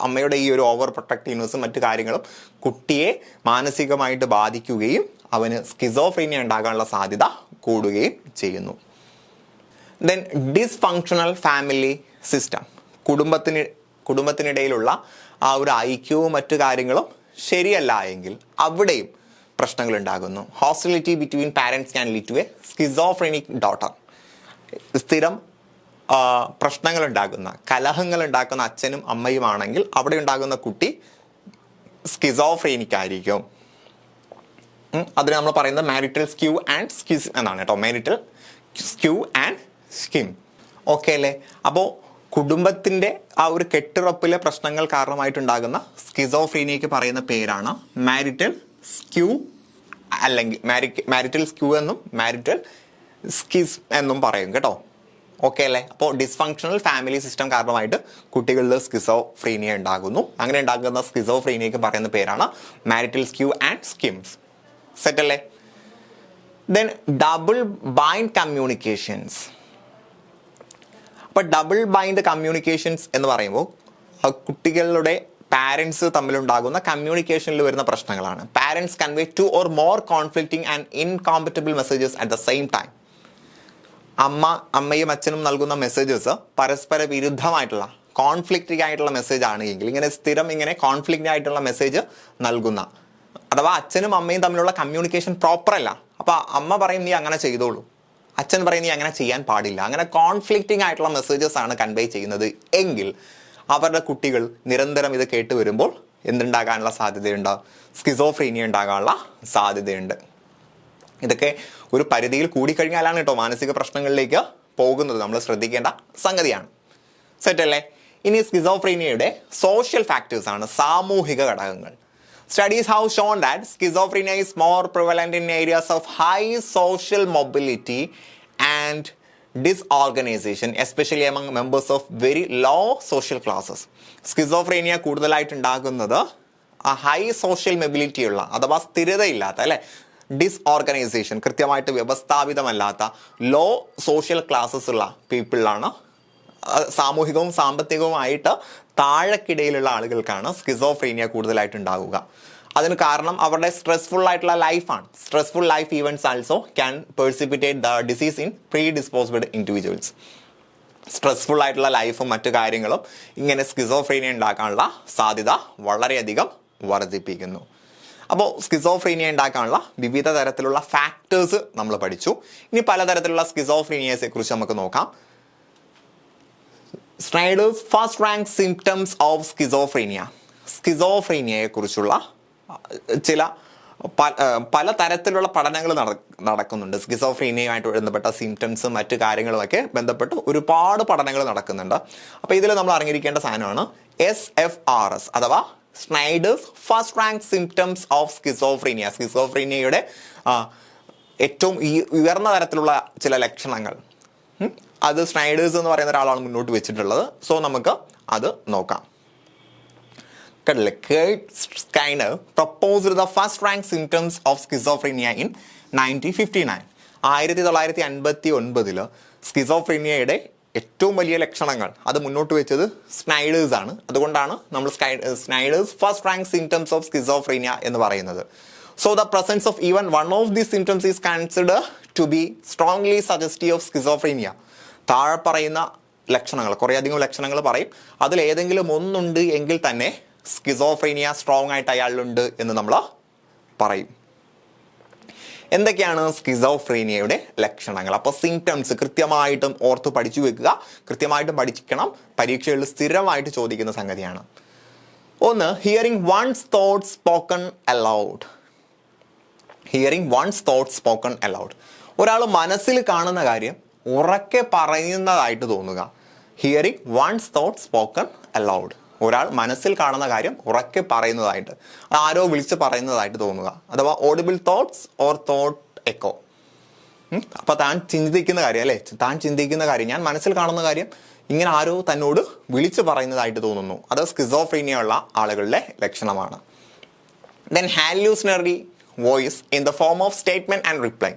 അമ്മയുടെ ഈ ഒരു ഓവർ പ്രൊട്ടക്റ്റീവ്നെസ്സും മറ്റു കാര്യങ്ങളും കുട്ടിയെ മാനസികമായിട്ട് ബാധിക്കുകയും അവന് സ്കിസോഫ്രീനിയ ഉണ്ടാകാനുള്ള സാധ്യത കൂടുകയും ചെയ്യുന്നു. ദെൻ ഡിസ്ഫങ്ഷണൽ ഫാമിലി സിസ്റ്റം, കുടുംബത്തിനിടയിലുള്ള ആ ഒരു ഐക്യവും മറ്റു കാര്യങ്ങളും ശരിയല്ല എങ്കിൽ അവിടെയും പ്രശ്നങ്ങൾ ഉണ്ടാകുന്നു. Hostility between parents can lead to a schizophrenic daughter. സ്ഥിരം പ്രശ്നങ്ങൾ ഉണ്ടാക്കുന്ന, കലഹങ്ങൾ ഉണ്ടാക്കുന്ന അച്ഛനും അമ്മയുമാണെങ്കിൽ അവിടെ ഉണ്ടാകുന്ന കുട്ടി സ്കിസോഫ്രീനിക് ആയിരിക്കും. അതിന് നമ്മൾ പറയുന്നത് മാരിറ്റൽ സ്ക്യൂ ആൻഡ് സ്കിസ് എന്നാണ് കേട്ടോ. Marital skew and schism. Okay അല്ലേ? അപ്പോൾ കുടുംബത്തിൻ്റെ ആ ഒരു കെട്ടുറപ്പിലെ പ്രശ്നങ്ങൾ കാരണമായിട്ടുണ്ടാകുന്ന സ്കിസോഫ്രീനിയയ്ക്ക് പറയുന്ന പേരാണ് മാരിറ്റൽ സ്ക്യൂ, അല്ലെങ്കിൽ മാരിറ്റൽ സ്ക്യൂ എന്നും മാരിറ്റൽ സ്കിസ് എന്നും പറയും കേട്ടോ. ഓക്കെ അല്ലേ? അപ്പോൾ ഡിസ്ഫങ്ഷണൽ ഫാമിലി സിസ്റ്റം കാരണമായിട്ട് കുട്ടികളിൽ സ്കിസോഫ്രീനിയ ഉണ്ടാകുന്നു. അങ്ങനെ ഉണ്ടാകുന്ന സ്കിസോഫ്രീനിയയ്ക്ക് പറയുന്ന പേരാണ് marital skew and Skims. Set അല്ലേ? Then double bind communications. അപ്പോൾ ഡബിൾ ബൈൻഡ് കമ്മ്യൂണിക്കേഷൻസ് എന്ന് പറയുമ്പോൾ കുട്ടികളുടെ പാരൻസ് തമ്മിലുണ്ടാകുന്ന കമ്മ്യൂണിക്കേഷനിൽ വരുന്ന പ്രശ്നങ്ങളാണ്. Parents convey 2 or more conflicting and incompatible messages at the same time. അമ്മയും അച്ഛനും നൽകുന്ന മെസ്സേജസ് പരസ്പര വിരുദ്ധമായിട്ടുള്ള, കോൺഫ്ലിക്റ്റിംഗ് ആയിട്ടുള്ള മെസ്സേജ് ആണ് എങ്കിൽ, ഇങ്ങനെ കോൺഫ്ലിക്റ്റ് ആയിട്ടുള്ള മെസ്സേജ് നൽകുന്ന, അഥവാ അച്ഛനും അമ്മയും തമ്മിലുള്ള കമ്മ്യൂണിക്കേഷൻ പ്രോപ്പർ അല്ല. അപ്പോൾ അമ്മ പറയും നീ അങ്ങനെ ചെയ്തോളൂ, അച്ഛൻ പറയും നീ അങ്ങനെ ചെയ്യാൻ പാടില്ല, അങ്ങനെ കോൺഫ്ലിക്റ്റിംഗ് ആയിട്ടുള്ള മെസ്സേജസ് ആണ് കൺവേ ചെയ്യുന്നത് എങ്കിൽ അവരുടെ കുട്ടികൾ നിരന്തരം ഇത് കേട്ട് വരുമ്പോൾ എന്തുണ്ടാകാനുള്ള സാധ്യതയുണ്ട്? സ്കിസോഫ്രീനിയ ഉണ്ടാകാനുള്ള സാധ്യതയുണ്ട്. ഇതൊക്കെ ഒരു പരിധിയിൽ കൂടിക്കഴിഞ്ഞാലാണ് കേട്ടോ മാനസിക പ്രശ്നങ്ങളിലേക്ക് പോകുന്നത്. നമ്മൾ ശ്രദ്ധിക്കേണ്ട സംഗതിയാണ്. സെറ്റ് അല്ലേ? ഇനി സ്കിസോഫ്രീനിയയുടെ സോഷ്യൽ ഫാക്ടേഴ്സ് ആണ്, സാമൂഹിക ഘടകങ്ങൾ. Studies have shown that schizophrenia is more prevalent in areas of high social mobility and disorganization, especially among members of very low social classes. Schizophrenia കൂടുതലായിട്ട് ഉണ്ടാകുന്നത് ഹൈ സോഷ്യൽ മൊബിലിറ്റി ഉള്ള അഥവാ സ്ഥിരതയില്ലാത്ത അല്ലെ ഡിസ്ഓർഗനൈസേഷൻ, കൃത്യമായിട്ട് വ്യവസ്ഥാപിതമല്ലാത്ത ലോ സോഷ്യൽ ക്ലാസ്സസ് ഉള്ള പീപ്പിളിലാണ്. സാമൂഹികവും സാമ്പത്തികവുമായിട്ട് താഴെക്കിടയിലുള്ള ആളുകൾക്കാണ് schizophrenia കൂടുതലായിട്ട് ഉണ്ടാകുക. അതിന് കാരണം അവരുടെ സ്ട്രെസ്ഫുൾ ആയിട്ടുള്ള ലൈഫാണ്. Stressful life events also can precipitate the disease in predisposed individuals. Stressful ആയിട്ടുള്ള ലൈഫും മറ്റു കാര്യങ്ങളും ഇങ്ങനെ സ്കിസോഫ്രീനിയ ഉണ്ടാക്കാനുള്ള സാധ്യത വളരെയധികം വർദ്ധിപ്പിക്കുന്നു. അപ്പോൾ സ്കിസോഫ്രീനിയ ഉണ്ടാക്കാനുള്ള വിവിധ തരത്തിലുള്ള ഫാക്ടേഴ്സ് നമ്മൾ പഠിച്ചു. ഇനി പലതരത്തിലുള്ള സ്കിസോഫ്രീനിയയെ കുറിച്ച് നമുക്ക് നോക്കാം. Schneider's first rank symptoms of schizophrenia. സ്കിസോഫ്രീനിയയെ കുറിച്ചുള്ള ചില പല തരത്തിലുള്ള പഠനങ്ങൾ നടക്കുന്നുണ്ട്. സ്കിസോഫ്രീനിയയുമായിട്ട് ബന്ധപ്പെട്ട സിംറ്റംസും മറ്റു കാര്യങ്ങളുമൊക്കെ ബന്ധപ്പെട്ട് ഒരുപാട് പഠനങ്ങൾ നടക്കുന്നുണ്ട്. അപ്പോൾ ഇതിൽ നമ്മൾ അറിഞ്ഞിരിക്കേണ്ട സാധനമാണ് SFRS അഥവാ Schneider's first rank symptoms of schizophrenia. സ്കിസോഫ്രീനിയയുടെ ഏറ്റവും ഉയർന്ന തരത്തിലുള്ള ചില ലക്ഷണങ്ങൾ അത് സ്നൈഡേഴ്സ് എന്ന് പറയുന്ന ഒരാളാണ് മുന്നോട്ട് വെച്ചിട്ടുള്ളത്. സോ നമുക്ക് അത് നോക്കാം. കണ്ടില്ലേ, Kurt Schneider proposed the first rank symptoms of schizophrenia in 1959. 1959 സ്കിസോഫ്രീനിയയുടെ ഏറ്റവും വലിയ ലക്ഷണങ്ങൾ അത് മുന്നോട്ട് വെച്ചത് സ്നൈഡേഴ്സ് ആണ്. അതുകൊണ്ടാണ് നമ്മൾ Schneider's first rank symptoms of schizophrenia എന്ന് പറയുന്നത്. So the presence of even one of these symptoms is considered to be strongly suggestive of schizophrenia. താഴെ പറയുന്ന ലക്ഷണങ്ങൾ, കുറേയധികം ലക്ഷണങ്ങൾ പറയും, അതിലേതെങ്കിലും ഒന്നുണ്ട് എങ്കിൽ തന്നെ സ്കിസോഫ്രീനിയ സ്ട്രോങ് ആയിട്ട് അയാളിലുണ്ട് എന്ന് നമ്മൾ പറയും. എന്തൊക്കെയാണ് സ്കിസോഫ്രീനിയയുടെ ലക്ഷണങ്ങൾ? അപ്പോൾ സിംറ്റംസ് കൃത്യമായിട്ടും ഓർത്ത് പഠിച്ചു വെക്കുക, കൃത്യമായിട്ടും പഠിക്കണം. പരീക്ഷകളിൽ സ്ഥിരമായിട്ട് ചോദിക്കുന്ന സംഗതിയാണ്. ഒന്ന്, hearing one's thoughts spoken aloud. Hearing one's thoughts spoken aloud. ഒരാൾ മനസ്സിൽ കാണുന്ന കാര്യം ഉറക്കെ പറയുന്നതായിട്ട് തോന്നുക. Hearing one's thoughts spoken aloud. ഒരാൾ മനസ്സിൽ കാണുന്ന കാര്യം ഉറക്കെ പറയുന്നതായിട്ട്, ആരോ വിളിച്ച് പറയുന്നതായിട്ട് തോന്നുക. അഥവാ audible thoughts or thought echo. അപ്പോൾ താൻ ചിന്തിക്കുന്ന കാര്യം അല്ലേ, താൻ ചിന്തിക്കുന്ന കാര്യം, ഞാൻ മനസ്സിൽ കാണുന്ന കാര്യം ഇങ്ങനെ ആരോ തന്നോട് വിളിച്ച് പറയുന്നതായിട്ട് തോന്നുന്നു. അത് സ്കിസോഫ്രീനിയ ഉള്ള ആളുകളുടെ ലക്ഷണമാണ്. Then hallucinatory voice in the form of statement and reply.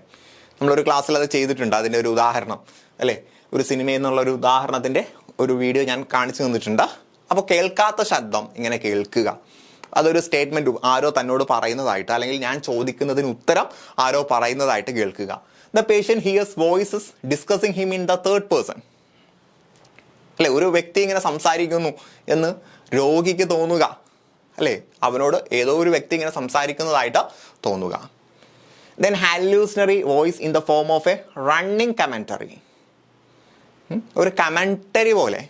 നമ്മളൊരു ക്ലാസ്സിൽ അത് ചെയ്തിട്ടുണ്ട്. അതിൻ്റെ ഒരു ഉദാഹരണം അല്ലേ, ഒരു സിനിമയിൽ നിന്നുള്ള ഒരു ഉദാഹരണത്തിൻ്റെ ഒരു വീഡിയോ ഞാൻ കാണിച്ചു തന്നിട്ടുണ്ട്. അപ്പോൾ കേൾക്കാത്ത ശബ്ദം ഇങ്ങനെ കേൾക്കുക, അതൊരു സ്റ്റേറ്റ്മെൻറ്റ് ആരോ തന്നോട് പറയുന്നതായിട്ട്, അല്ലെങ്കിൽ ഞാൻ ചോദിക്കുന്നതിന് ഉത്തരം ആരോ പറയുന്നതായിട്ട് കേൾക്കുക. The patient here's voices discussing him in the third person. അല്ലേ, ഒരു വ്യക്തി ഇങ്ങനെ സംസാരിക്കുന്നു എന്ന് രോഗിക്ക് തോന്നുക അല്ലേ, അവനോട് ഏതോ ഒരു വ്യക്തി ഇങ്ങനെ സംസാരിക്കുന്നതായിട്ട് തോന്നുക. Then hallucinatory voice in the form of a running commentary. ഒരു കമൻറ്ററി പോലെ,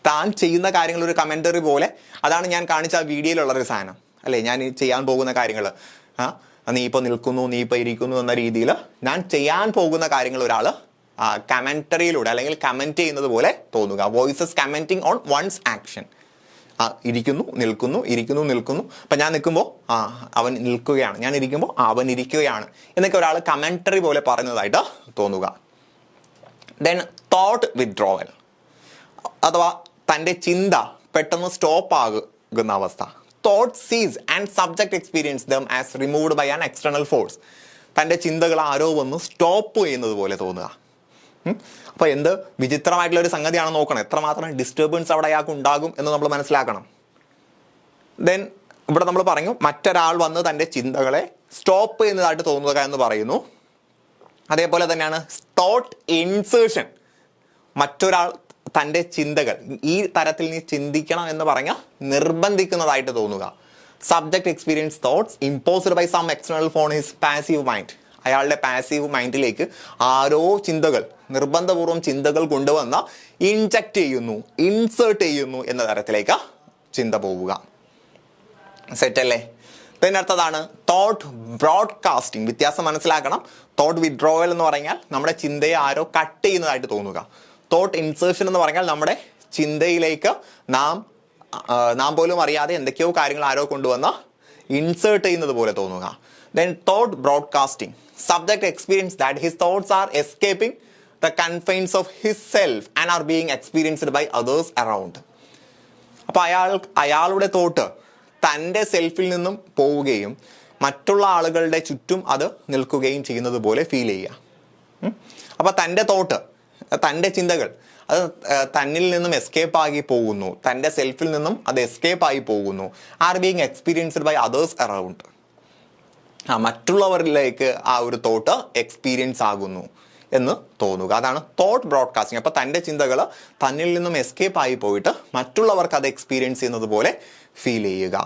താൻ ചെയ്യുന്ന കാര്യങ്ങൾ ഒരു കമൻറ്ററി പോലെ, അതാണ് ഞാൻ കാണിച്ച ആ വീഡിയോയിലുള്ളൊരു സാധനം അല്ലേ. ഞാൻ ചെയ്യാൻ പോകുന്ന കാര്യങ്ങൾ, നീ ഇപ്പോൾ നിൽക്കുന്നു, നീ ഇപ്പോൾ ഇരിക്കുന്നു എന്ന രീതിയിൽ ഞാൻ ചെയ്യാൻ പോകുന്ന കാര്യങ്ങൾ ഒരാൾ കമൻറ്ററിയിലൂടെ അല്ലെങ്കിൽ കമൻറ്റ് ചെയ്യുന്നത് പോലെ തോന്നുക. Voices commenting on one's action. ഇരിക്കുന്നു, നിൽക്കുന്നു, ഇരിക്കുന്നു, നിൽക്കുന്നു. അപ്പം ഞാൻ നിൽക്കുമ്പോൾ അവൻ നിൽക്കുകയാണ്, ഞാൻ ഇരിക്കുമ്പോൾ അവൻ ഇരിക്കുകയാണ് എന്നൊക്കെ ഒരാൾ കമൻറ്ററി പോലെ പറയുന്നതായിട്ട് തോന്നുക. ദെൻ തോട്ട് വിത്ഡ്രോവൽ അഥവാ തൻ്റെ ചിന്ത പെട്ടെന്ന് സ്റ്റോപ്പ് ആകുന്ന അവസ്ഥ. Thought ceases and subject experience them as removed by an external force. തൻ്റെ ചിന്തകൾ ആരോ വന്ന് സ്റ്റോപ്പ് ചെയ്യുന്നത് പോലെ തോന്നുക. അപ്പോൾ എന്ത് വിചിത്രമായിട്ടുള്ള ഒരു സംഗതിയാണെന്ന് നോക്കണം. എത്രമാത്രം ഡിസ്റ്റർബൻസ് അവിടെ അയാൾക്ക് ഉണ്ടാകും എന്ന് നമ്മൾ മനസ്സിലാക്കണം. ദെൻ ഇവിടെ നമ്മൾ പറഞ്ഞു, മറ്റൊരാൾ വന്ന് തൻ്റെ ചിന്തകളെ സ്റ്റോപ്പ് ചെയ്യുന്നതായിട്ട് തോന്നുക എന്ന് പറയുന്നു. അതേപോലെ തന്നെയാണ് തോട്ട് ഇൻസേർഷൻ. മറ്റൊരാൾ തൻ്റെ ചിന്തകൾ ഈ തരത്തിൽ നീ ചിന്തിക്കണം എന്ന് പറഞ്ഞാൽ നിർബന്ധിക്കുന്നതായിട്ട് തോന്നുക. Subject experience thoughts imposed by some external phone his passive mind. അയാളുടെ പാസീവ് മൈൻഡിലേക്ക് ആരോ ചിന്തകൾ, നിർബന്ധപൂർവ്വം ചിന്തകൾ കൊണ്ടുവന്ന് ഇൻജക്റ്റ് ചെയ്യുന്നു, ഇൻസേർട്ട് ചെയ്യുന്നു എന്ന തരത്തിലേക്ക് ചിന്ത പോവുക. സെറ്റല്ലേ? പിന്നെ അടുത്തതാണ് തോട്ട് ബ്രോഡ്കാസ്റ്റിംഗ്. വ്യത്യാസം മനസ്സിലാക്കണം. തോട്ട് വിഡ്രോവൽ എന്ന് പറഞ്ഞാൽ നമ്മുടെ ചിന്തയെ ആരോ കട്ട് ചെയ്യുന്നതായിട്ട് തോന്നുക. തോട്ട് ഇൻസേർഷൻ എന്ന് പറഞ്ഞാൽ നമ്മുടെ ചിന്തയിലേക്ക് നാം പോലും അറിയാതെ എന്തൊക്കെയോ കാര്യങ്ങൾ ആരോ കൊണ്ടുവന്ന് ഇൻസേർട്ട് ചെയ്യുന്നത് പോലെ തോന്നുക. Then thought broadcasting. Subject experience that his thoughts are escaping the confines of his self and are being experienced by others around. അപ്പോൾ അയാളുടെ തോട്ട് തൻ്റെ സെൽഫിൽ നിന്നും പോവുകയും മറ്റുള്ള ആളുകളുടെ ചുറ്റും അത് നിൽക്കുകയും ചെയ്യുന്നത് പോലെ ഫീൽ ചെയ്യുക. അപ്പോൾ തൻ്റെ തോട്ട്, തൻ്റെ ചിന്തകൾ അത് തന്നിൽ നിന്നും എസ്കേപ്പ് ആയി പോകുന്നു, തൻ്റെ സെൽഫിൽ നിന്നും അത് എസ്കേപ്പ് ആയി പോകുന്നു. Are being experienced by others around. മറ്റുള്ളവരിലേക്ക് ആ ഒരു തോട്ട് എക്സ്പീരിയൻസ് ആകുന്നു എന്ന് തോന്നുക. അതാണ് തോട്ട് ബ്രോഡ്കാസ്റ്റിംഗ്. അപ്പോൾ തൻ്റെ ചിന്തകൾ തന്നിൽ നിന്നും എസ്കേപ്പ് ആയി പോയിട്ട് മറ്റുള്ളവർക്ക് അത് എക്സ്പീരിയൻസ് ചെയ്യുന്നത് പോലെ ഫീൽ ചെയ്യുക.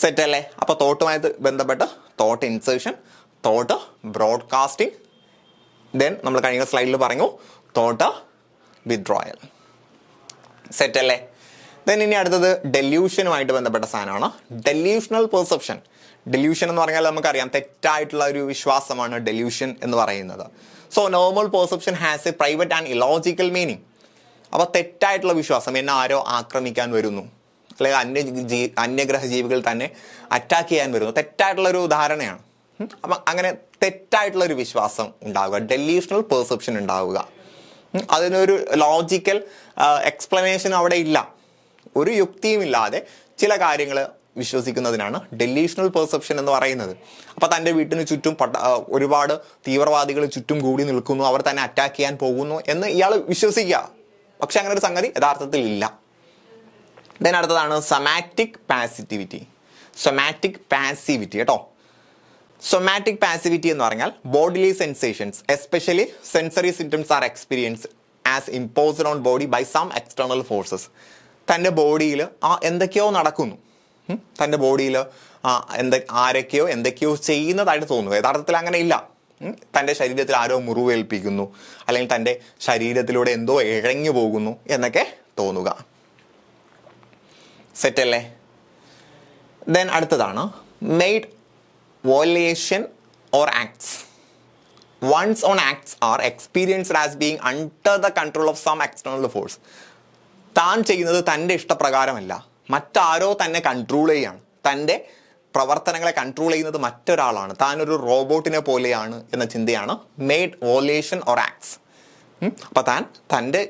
സെറ്റല്ലേ? അപ്പോൾ തോട്ടുമായിട്ട് ബന്ധപ്പെട്ട് thought insertion, thought broadcasting, then നമ്മൾ കഴിഞ്ഞ സ്ലൈഡിൽ പറഞ്ഞു തോട്ട് വിത്ഡ്രോയൽ. സെറ്റല്ലേ? ദെൻ ഇനി അടുത്തത് ഡെല്യൂഷനുമായിട്ട് ബന്ധപ്പെട്ട സാധനമാണ് ഡെല്യൂഷണൽ പെർസെപ്ഷൻ. ഡെല്യൂഷൻ എന്ന് പറഞ്ഞാൽ നമുക്കറിയാം തെറ്റായിട്ടുള്ള ഒരു വിശ്വാസമാണ് ഡെല്യൂഷൻ എന്ന് പറയുന്നത്. So normal perception has A private and ഇലോജിക്കൽ meaning. അപ്പോൾ തെറ്റായിട്ടുള്ള വിശ്വാസം, എന്നെ ആരോ ആക്രമിക്കാൻ വരുന്നു, അല്ലെങ്കിൽ അന്യഗ്രഹ ജീവികൾ തന്നെ അറ്റാക്ക് ചെയ്യാൻ വരുന്നു, തെറ്റായിട്ടുള്ളൊരു ധാരണയാണ്. അപ്പം അങ്ങനെ തെറ്റായിട്ടുള്ളൊരു വിശ്വാസം ഉണ്ടാവുക, ഡെല്യൂഷണൽ പെർസെപ്ഷൻ ഉണ്ടാവുക. അതിനൊരു ലോജിക്കൽ എക്സ്പ്ലനേഷൻ അവിടെ ഇല്ല, ഒരു യുക്തിയും ഇല്ലാതെ ചില കാര്യങ്ങൾ വിശ്വസിക്കുന്നതിനാണ് ഡെല്യൂഷണൽ പെർസെപ്ഷൻ എന്ന് പറയുന്നത്. അപ്പോൾ തൻ്റെ വീട്ടിന് ചുറ്റും ഒരുപാട് തീവ്രവാദികൾ ചുറ്റും കൂടി നിൽക്കുന്നു, അവർ തന്നെ അറ്റാക്ക് ചെയ്യാൻ പോകുന്നു എന്ന് ഇയാൾ വിശ്വസിക്കുക. പക്ഷെ അങ്ങനെ ഒരു സംഗതി യഥാർത്ഥത്തിൽ ഇല്ല. ദെൻ അടുത്തതാണ് സൊമാറ്റിക് പാസിറ്റിവിറ്റി. സൊമാറ്റിക് പാസിവിറ്റി കേട്ടോ. സൊമാറ്റിക് പാസിവിറ്റി എന്ന് പറഞ്ഞാൽ bodily sensations especially sensory symptoms are experience as imposed on body by some external forces. തൻ്റെ ബോഡിയിൽ എന്തൊക്കെയോ നടക്കുന്നു, തൻ്റെ ബോഡിയിൽ ആരൊക്കെയോ എന്തൊക്കെയോ ചെയ്യുന്നതായിട്ട് തോന്നുന്നു. യഥാർത്ഥത്തിൽ അങ്ങനെ ഇല്ല. തൻ്റെ ശരീരത്തിൽ ആരോ മുറിവേൽപ്പിക്കുന്നു, അല്ലെങ്കിൽ തൻ്റെ ശരീരത്തിലൂടെ എന്തോ ഇഴഞ്ഞു പോകുന്നു എന്നൊക്കെ തോന്നുക. സെറ്റല്ലേ? ദെൻ അടുത്തതാണ് made volition or acts. One's own acts are experienced as being under the control of some external force. താൻ ചെയ്യുന്നത് തൻ്റെ ഇഷ്ടപ്രകാരമല്ല, മറ്റാരോ തന്നെ കൺട്രോൾ ചെയ്യാണ്. തൻ്റെ പ്രവർത്തനങ്ങളെ കൺട്രോൾ ചെയ്യുന്നത് മറ്റൊരാളാണ്, താനൊരു റോബോട്ടിനെ പോലെയാണ് എന്ന ചിന്തയാണ് മെയ്ഡ് വോലേഷൻ ഓർ ആക്ട്സ്. അപ്പം തൻ്റെ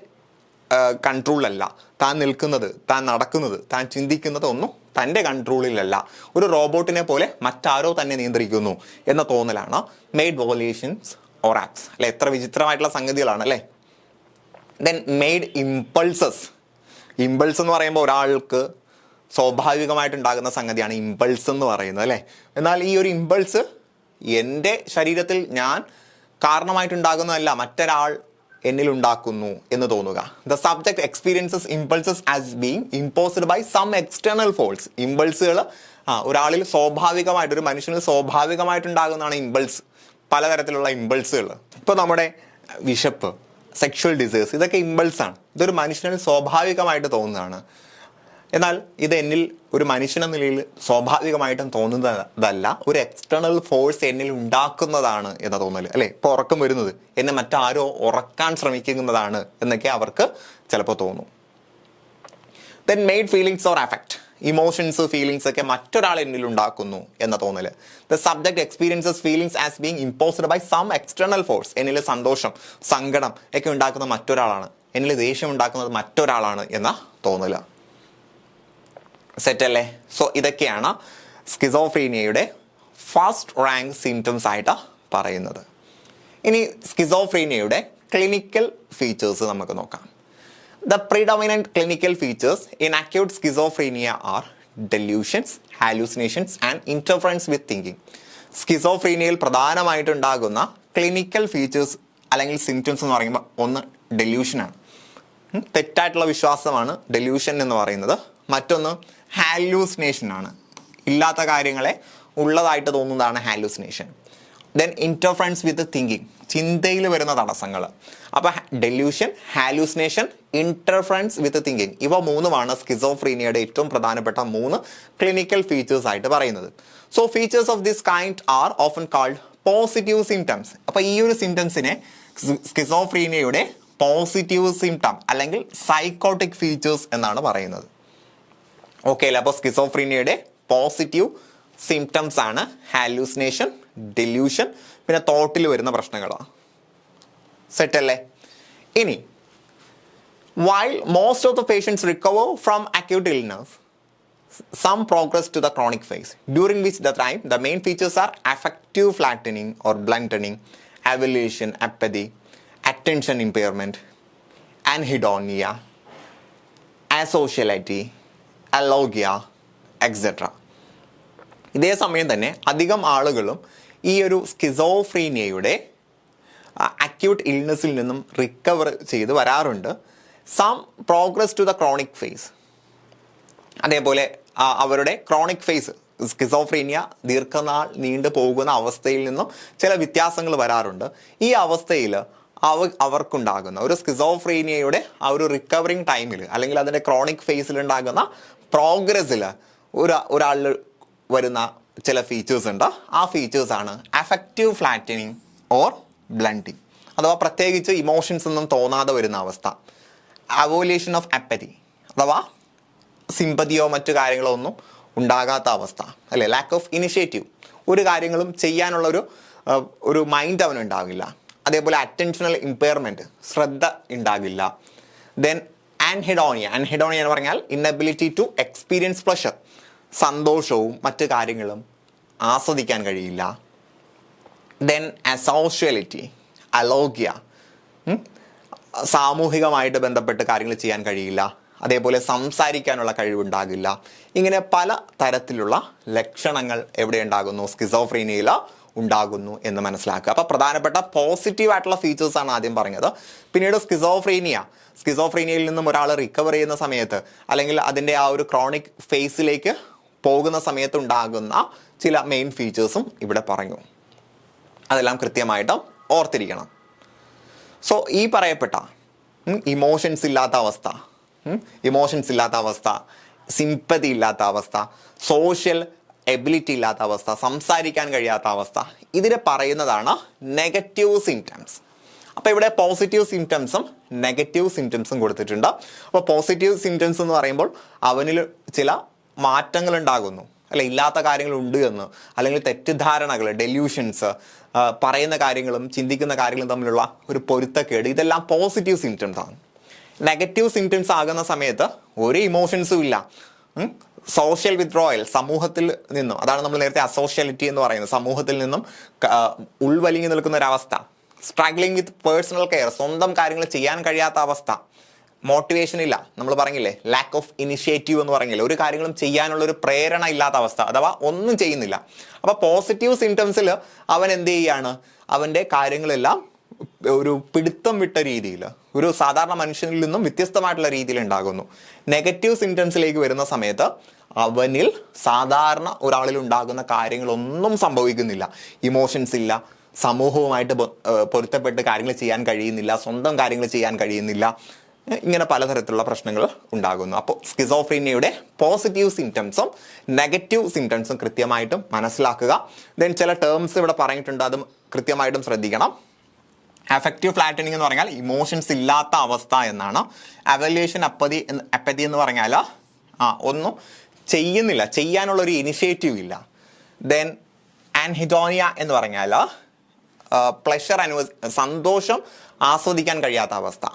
കൺട്രോളിലല്ല താൻ നിൽക്കുന്നത്, താൻ നടക്കുന്നത്, താൻ ചിന്തിക്കുന്നത് ഒന്നും തൻ്റെ കൺട്രോളിലല്ല, ഒരു റോബോട്ടിനെ പോലെ മറ്റാരോ തന്നെ നിയന്ത്രിക്കുന്നു എന്ന തോന്നലാണ് മെയ്ഡ് വോലേഷൻസ് ഓർ ആക്ട്സ്. അല്ലെ, എത്ര വിചിത്രമായിട്ടുള്ള സംഗതികളാണ് അല്ലേ. Then made impulses. ഇമ്പൾസ് എന്ന് പറയുമ്പോൾ ഒരാൾക്ക് സ്വാഭാവികമായിട്ടുണ്ടാകുന്ന സംഗതിയാണ് ഇമ്പൾസ് എന്ന് പറയുന്നത് അല്ലേ. എന്നാൽ ഈ ഒരു ഇമ്പൾസ് എൻ്റെ ശരീരത്തിൽ ഞാൻ കാരണമായിട്ടുണ്ടാകുന്നതല്ല, മറ്റൊരാൾ എന്നിൽ ഉണ്ടാക്കുന്നു എന്ന് തോന്നുക. The subject experiences impulses as being imposed by some external force. ഇമ്പൾസുകൾ ഒരാളിൽ സ്വാഭാവികമായിട്ട്, ഒരു മനുഷ്യന് സ്വാഭാവികമായിട്ടുണ്ടാകുന്നതാണ് ഇമ്പൾസ്, പലതരത്തിലുള്ള ഇമ്പൾസുകൾ. ഇപ്പോൾ നമ്മുടെ വിശപ്പ്, സെക്ഷൽ ഡിസേഴ്സ്, ഇതൊക്കെ ഇമ്പൾസാണ്. ഇതൊരു മനുഷ്യന് സ്വാഭാവികമായിട്ട് തോന്നുന്നതാണ്. എന്നാൽ ഇത് എന്നിൽ ഒരു മനുഷ്യനെന്ന നിലയിൽ സ്വാഭാവികമായിട്ടും തോന്നുന്നതല്ല, ഒരു എക്സ്റ്റേണൽ ഫോഴ്സ് എന്നിൽ ഉണ്ടാക്കുന്നതാണ് എന്ന തോന്നൽ അല്ലേ. ഇപ്പോൾ ഉറക്കം വരുന്നത് എന്നെ മറ്റാരോ ഉറക്കാൻ ശ്രമിക്കുന്നതാണ് എന്നൊക്കെ അവർക്ക് ചിലപ്പോൾ തോന്നും. Then made feelings or affect. Emotions, feelings ഒക്കെ മറ്റൊരാൾ എന്നിൽ ഉണ്ടാക്കുന്നു എന്ന തോന്നൽ. The subject experiences feelings as being imposed by some external force. എന്നിൽ സന്തോഷം, സങ്കടം ഒക്കെ ഉണ്ടാക്കുന്ന മറ്റൊരാളാണ്, എന്നിൽ ദേഷ്യം ഉണ്ടാക്കുന്നത് മറ്റൊരാളാണ് എന്ന തോന്നൽ. സെറ്റല്ലേ? സോ ഇതൊക്കെയാണ് സ്കിസോഫ്രീനിയയുടെ ഫസ്റ്റ് റാങ്ക് സിംറ്റംസ് ആയിട്ട് പറയുന്നത്. ഇനി സ്കിസോഫ്രീനിയയുടെ ക്ലിനിക്കൽ ഫീച്ചേഴ്സ് നമുക്ക് നോക്കാം. The predominant clinical features in acute schizophrenia are delusions, hallucinations and interference with thinking. സ്കിസോഫ്രീനിയയിൽ പ്രധാനമായിട്ടുണ്ടാകുന്ന ക്ലിനിക്കൽ ഫീച്ചേഴ്സ് അല്ലെങ്കിൽ സിംറ്റംസ് എന്ന് പറയുമ്പോൾ ഒന്ന് ഡെല്യൂഷനാണ്, തെറ്റായിട്ടുള്ള വിശ്വാസമാണ് ഡെല്യൂഷൻ എന്ന് പറയുന്നത്. മറ്റൊന്ന് ഹാലൂസിനേഷൻ ആണ്, ഇല്ലാത്ത കാര്യങ്ങളെ ഉള്ളതായിട്ട് തോന്നുന്നതാണ് ഹാലൂസിനേഷൻ. ദെൻ ഇൻറ്റർഫറൻസ് വിത്ത് തിങ്കിങ്, ചിന്തയിൽ വരുന്ന തടസ്സങ്ങൾ. അപ്പോൾ ഡെല്യൂഷൻ, ഹാലൂസിനേഷൻ, ഇൻറ്റർഫറൻസ് വിത്ത് തിങ്കിങ്, ഇവ മൂന്നുമാണ് സ്കിസോഫ്രീനിയയുടെ ഏറ്റവും പ്രധാനപ്പെട്ട 3 ക്ലിനിക്കൽ ഫീച്ചേഴ്സ് ആയിട്ട് പറയുന്നത്. So features of this kind R often called positive symptoms. അപ്പോൾ ഈ ഒരു സിംറ്റംസിനെ സ്കിസോഫ്രീനിയയുടെ പോസിറ്റീവ് സിംറ്റം അല്ലെങ്കിൽ സൈക്കോട്ടിക് ഫീച്ചേഴ്സ് എന്നാണ് പറയുന്നത്. ഓക്കെ അല്ലേ? അപ്പോൾ സ്കിസോഫ്രീനിയയുടെ പോസിറ്റീവ് സിംറ്റംസ് ആണ് ഹാലൂസിനേഷൻ, ഡെല്യൂഷൻ, പിന്നെ തോട്ടിൽ വരുന്ന പ്രശ്നങ്ങളാണ്. സെറ്റ് അല്ലേ? ഇനി while most of the patients recover from acute illness, some progress to the chronic phase, during which the time the main features are affective flattening or blunting, avulsion, apathy, attention impairment, anhedonia, asociality, alogia, etc. ഇതേ സമയം തന്നെ അധികം ആളുകളും ഈ ഒരു സ്കിസോഫ്രീനിയയുടെ acute ഇൽനെസ്സിൽ നിന്നും recover ചെയ്ത് വരാറുണ്ട്. Some progress to the chronic phase, അതേപോലെ അവരുടെ ക്രോണിക് ഫേസ് സ്കിസോഫ്രീനിയ ദീർഘനാൾ നീണ്ടു പോകുന്ന അവസ്ഥയിൽ നിന്നും ചില വ്യത്യാസങ്ങൾ വരാറുണ്ട്. ഈ അവസ്ഥയിൽ അവർക്കുണ്ടാകുന്ന ഒരു സ്കിസോഫ്രീനിയയുടെ ആ ഒരു റിക്കവറിങ് ടൈമിൽ അല്ലെങ്കിൽ അതിൻ്റെ ക്രോണിക് ഫേസിൽ ഉണ്ടാകുന്ന പ്രോഗ്രസ്സിൽ ഒരാളിൽ വരുന്ന ചില ഫീച്ചേഴ്സ് ഉണ്ട്. ആ ഫീച്ചേഴ്സാണ് അഫക്റ്റീവ് ഫ്ലാറ്റനിങ് ഓർ ബ്ലണ്ടിങ്, അഥവാ പ്രത്യേകിച്ച് ഇമോഷൻസ് ഒന്നും തോന്നാതെ വരുന്ന അവസ്ഥ. അവോലേഷൻ ഓഫ് അപ്പതി, അഥവാ സിമ്പതിയോ മറ്റു കാര്യങ്ങളോ ഒന്നും ഉണ്ടാകാത്ത അവസ്ഥ, അല്ലേ? ലാക്ക് ഓഫ് ഇനിഷ്യേറ്റീവ്, ഒരു കാര്യങ്ങളും ചെയ്യാനുള്ള ഒരു മൈൻഡ് അവനുണ്ടാകില്ല. അതേപോലെ അറ്റൻഷണൽ ഇമ്പയർമെൻറ്റ്, ശ്രദ്ധ ഉണ്ടാകില്ല. ദെൻ ആൻഹെഡോണിയ എന്ന് പറഞ്ഞാൽ ഇന്നബിലിറ്റി ടു എക്സ്പീരിയൻസ് പ്ലഷർ, സന്തോഷവും മറ്റു കാര്യങ്ങളും ആസ്വദിക്കാൻ കഴിയില്ല. ദെൻ അസോഷ്യാലിറ്റി, അലോഗ്യ, സാമൂഹികമായിട്ട് ബന്ധപ്പെട്ട് കാര്യങ്ങൾ ചെയ്യാൻ കഴിയില്ല. അതേപോലെ സംസാരിക്കാനുള്ള കഴിവുണ്ടാകില്ല. ഇങ്ങനെ പല തരത്തിലുള്ള ലക്ഷണങ്ങൾ എവിടെ ഉണ്ടാകുന്നു? സ്കിസോഫ്രീനിയയിൽ ഉണ്ടാകുന്നു എന്ന് മനസ്സിലാക്കുക. അപ്പോൾ പ്രധാനപ്പെട്ട പോസിറ്റീവ് ആയിട്ടുള്ള ഫീച്ചേഴ്സാണ് ആദ്യം പറഞ്ഞത്. പിന്നീട് സ്കിസോഫ്രീനിയയിൽ നിന്നും ഒരാൾ റിക്കവർ ചെയ്യുന്ന സമയത്ത് അല്ലെങ്കിൽ അതിൻ്റെ ആ ഒരു ക്രോണിക് ഫേസിലേക്ക് പോകുന്ന സമയത്ത് ഉണ്ടാകുന്ന ചില മെയിൻ ഫീച്ചേഴ്സും ഇവിടെ പറഞ്ഞു. അതെല്ലാം കൃത്യമായിട്ട് ഓർത്തിരിക്കണം. സോ ഈ പറയപ്പെട്ട ഇമോഷൻസ് ഇല്ലാത്ത അവസ്ഥ, സിമ്പതി ഇല്ലാത്ത അവസ്ഥ, സോഷ്യൽ എബിലിറ്റി ഇല്ലാത്ത അവസ്ഥ, സംസാരിക്കാൻ കഴിയാത്ത അവസ്ഥ, ഇതിനെ പറയുന്നതാണ് നെഗറ്റീവ് സിംറ്റംസ്. അപ്പോൾ ഇവിടെ പോസിറ്റീവ് സിംറ്റംസും നെഗറ്റീവ് സിംറ്റംസും കൊടുത്തിട്ടുണ്ട്. അപ്പോൾ പോസിറ്റീവ് സിംറ്റംസ് എന്ന് പറയുമ്പോൾ അവനിൽ ചില മാറ്റങ്ങൾ ഉണ്ടാകുന്നു, അല്ലെ? ഇല്ലാത്ത കാര്യങ്ങളുണ്ട് എന്ന്, അല്ലെങ്കിൽ തെറ്റിദ്ധാരണകൾ, ഡെല്യൂഷൻസ്, പറയുന്ന കാര്യങ്ങളും ചിന്തിക്കുന്ന കാര്യങ്ങളും തമ്മിലുള്ള ഒരു പൊരുത്തക്കേട്, ഇതെല്ലാം പോസിറ്റീവ് സിംറ്റംസ് ആണ്. നെഗറ്റീവ് സിംറ്റംസ് ആകുന്ന സമയത്ത് ഒരു ഇമോഷൻസും ഇല്ല. സോഷ്യൽ വിത്ഡ്രോയൽ, സമൂഹത്തിൽ നിന്നും, അതാണ് നമ്മൾ നേരത്തെ അസോഷ്യാലിറ്റി എന്ന് പറയുന്നത്, സമൂഹത്തിൽ നിന്നും ഉൾവലിഞ്ഞു നിൽക്കുന്ന ഒരവസ്ഥ. സ്ട്രഗ്ലിംഗ് വിത്ത് പേഴ്സണൽ കെയർ, സ്വന്തം കാര്യങ്ങൾ ചെയ്യാൻ കഴിയാത്ത അവസ്ഥ. മോട്ടിവേഷൻ ഇല്ല, നമ്മൾ പറഞ്ഞില്ലേ, ലാക്ക് ഓഫ് ഇനിഷ്യേറ്റീവ് എന്ന് പറഞ്ഞില്ലേ, ഒരു കാര്യങ്ങളും ചെയ്യാനുള്ള ഒരു പ്രേരണ ഇല്ലാത്ത അവസ്ഥ, അഥവാ ഒന്നും ചെയ്യുന്നില്ല. അപ്പോൾ പോസിറ്റീവ് സിംറ്റംസിൽ അവൻ എന്ത് ചെയ്യാണ്? അവൻ്റെ കാര്യങ്ങളെല്ലാം ഒരു പിടുത്തം വിട്ട രീതിയിൽ, ഒരു സാധാരണ മനുഷ്യനിൽ നിന്നും വ്യത്യസ്തമായിട്ടുള്ള രീതിയിൽ ഉണ്ടാകുന്നു. നെഗറ്റീവ് സിംറ്റംസിലേക്ക് വരുന്ന സമയത്ത് അവനിൽ സാധാരണ ഒരാളിൽ ഉണ്ടാകുന്ന കാര്യങ്ങളൊന്നും സംഭവിക്കുന്നില്ല. ഇമോഷൻസ് ഇല്ല, സമൂഹവുമായിട്ട് പൊരുത്തപ്പെട്ട് കാര്യങ്ങൾ ചെയ്യാൻ കഴിയുന്നില്ല, സ്വന്തം കാര്യങ്ങൾ ചെയ്യാൻ കഴിയുന്നില്ല, ഇങ്ങനെ പലതരത്തിലുള്ള പ്രശ്നങ്ങൾ ഉണ്ടാകുന്നു. അപ്പോൾ സ്കിസോഫ്രീനിയയുടെ പോസിറ്റീവ് സിംറ്റംസും നെഗറ്റീവ് സിംറ്റംസും കൃത്യമായിട്ടും മനസ്സിലാക്കുക. ദെൻ ചില ടേംസ് ഇവിടെ പറഞ്ഞിട്ടുണ്ട്, അതും കൃത്യമായിട്ടും ശ്രദ്ധിക്കണം. അഫക്റ്റീവ് ഫ്ലാറ്റനിങ് എന്ന് പറഞ്ഞാൽ ഇമോഷൻസ് ഇല്ലാത്ത അവസ്ഥ എന്നാണ്. അവല്യൂഷൻ അപ്പതി എന്ന് പറഞ്ഞാൽ ഒന്നും ചെയ്യുന്നില്ല, ചെയ്യാനുള്ളൊരു ഇനിഷ്യേറ്റീവ് ഇല്ല. ദെൻ ആൻഹിഡോണിയ എന്ന് പറഞ്ഞാൽ പ്ലഷർ സന്തോഷം ആസ്വദിക്കാൻ കഴിയാത്ത അവസ്ഥ.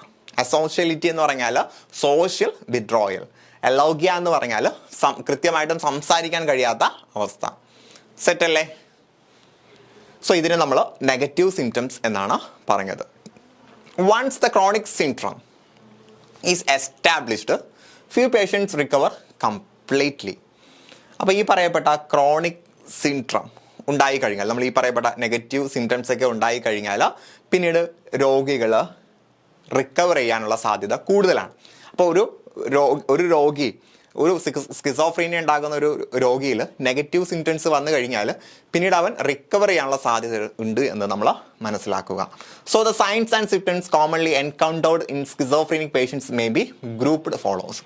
അസോഷ്യാലിറ്റി എന്ന് പറഞ്ഞാൽ സോഷ്യൽ വിത്ഡ്രോയൽ. എലോഗ്യ എന്ന് പറഞ്ഞാൽ കൃത്യമായിട്ടും സംസാരിക്കാൻ കഴിയാത്ത അവസ്ഥ. സെറ്റല്ലേ? സോ ഇതിന് നമ്മൾ നെഗറ്റീവ് സിംറ്റംസ് എന്നാണ് പറഞ്ഞത്. Once the chronic syndrome is established, few patients recover completely. അപ്പോൾ ഈ പറയപ്പെട്ട ക്രോണിക് സിൻഡ്രോം ഉണ്ടായി കഴിഞ്ഞാൽ, നമ്മൾ ഈ പറയപ്പെട്ട നെഗറ്റീവ് സിംറ്റംസ് ഒക്കെ ഉണ്ടായി കഴിഞ്ഞാൽ പിന്നീട് രോഗികൾ റിക്കവർ ചെയ്യാനുള്ള സാധ്യത കൂടുതലാണ്. അപ്പോൾ ഒരു രോഗി ഒരു സ്കിസോഫ്രീനിയ ഉണ്ടാകുന്ന ഒരു രോഗിയിൽ നെഗറ്റീവ് സിംറ്റംസ് വന്നു കഴിഞ്ഞാൽ പിന്നീട് അവൻ റിക്കവർ ചെയ്യാനുള്ള സാധ്യത ഉണ്ട് എന്ന് നമ്മൾ മനസ്സിലാക്കുക. So the signs and symptoms commonly encountered in schizophrenic patients may be grouped follows.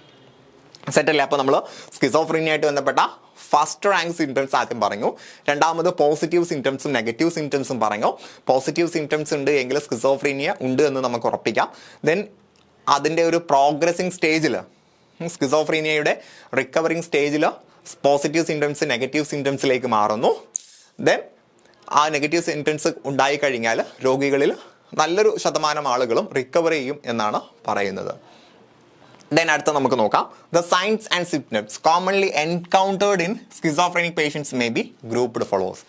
സെറ്റല്ലേ? അപ്പോൾ നമ്മൾ സ്കിസോഫ്രീനിയായിട്ട് ബന്ധപ്പെട്ട ഫസ്റ്റ് റാങ്ക് സിംറ്റംസ് ആദ്യം പറഞ്ഞു. രണ്ടാമത് പോസിറ്റീവ് സിംറ്റംസും നെഗറ്റീവ് സിംറ്റംസും പറഞ്ഞു. പോസിറ്റീവ് സിംറ്റംസ് ഉണ്ട് എങ്കിൽ സ്കിസോഫ്രീനിയ ഉണ്ട് എന്ന് നമുക്ക് ഉറപ്പിക്കാം. ദെൻ അതിൻ്റെ ഒരു പ്രോഗ്രസിങ് സ്റ്റേജിൽ, സ്കിസോഫ്രീനിയയുടെ റിക്കവറിങ് സ്റ്റേജിൽ പോസിറ്റീവ് സിംറ്റംസ് നെഗറ്റീവ് സിംറ്റംസിലേക്ക് മാറുന്നു. ദെൻ ആ നെഗറ്റീവ് സിംറ്റംസ് ഉണ്ടായിക്കഴിഞ്ഞാൽ രോഗികളിൽ നല്ലൊരു ശതമാനം ആളുകളും റിക്കവർ ചെയ്യും എന്നാണ് പറയുന്നത്. ദെൻ അടുത്ത നമുക്ക് നോക്കാം. The signs and symptoms commonly encountered in schizophrenic patients may be grouped follows.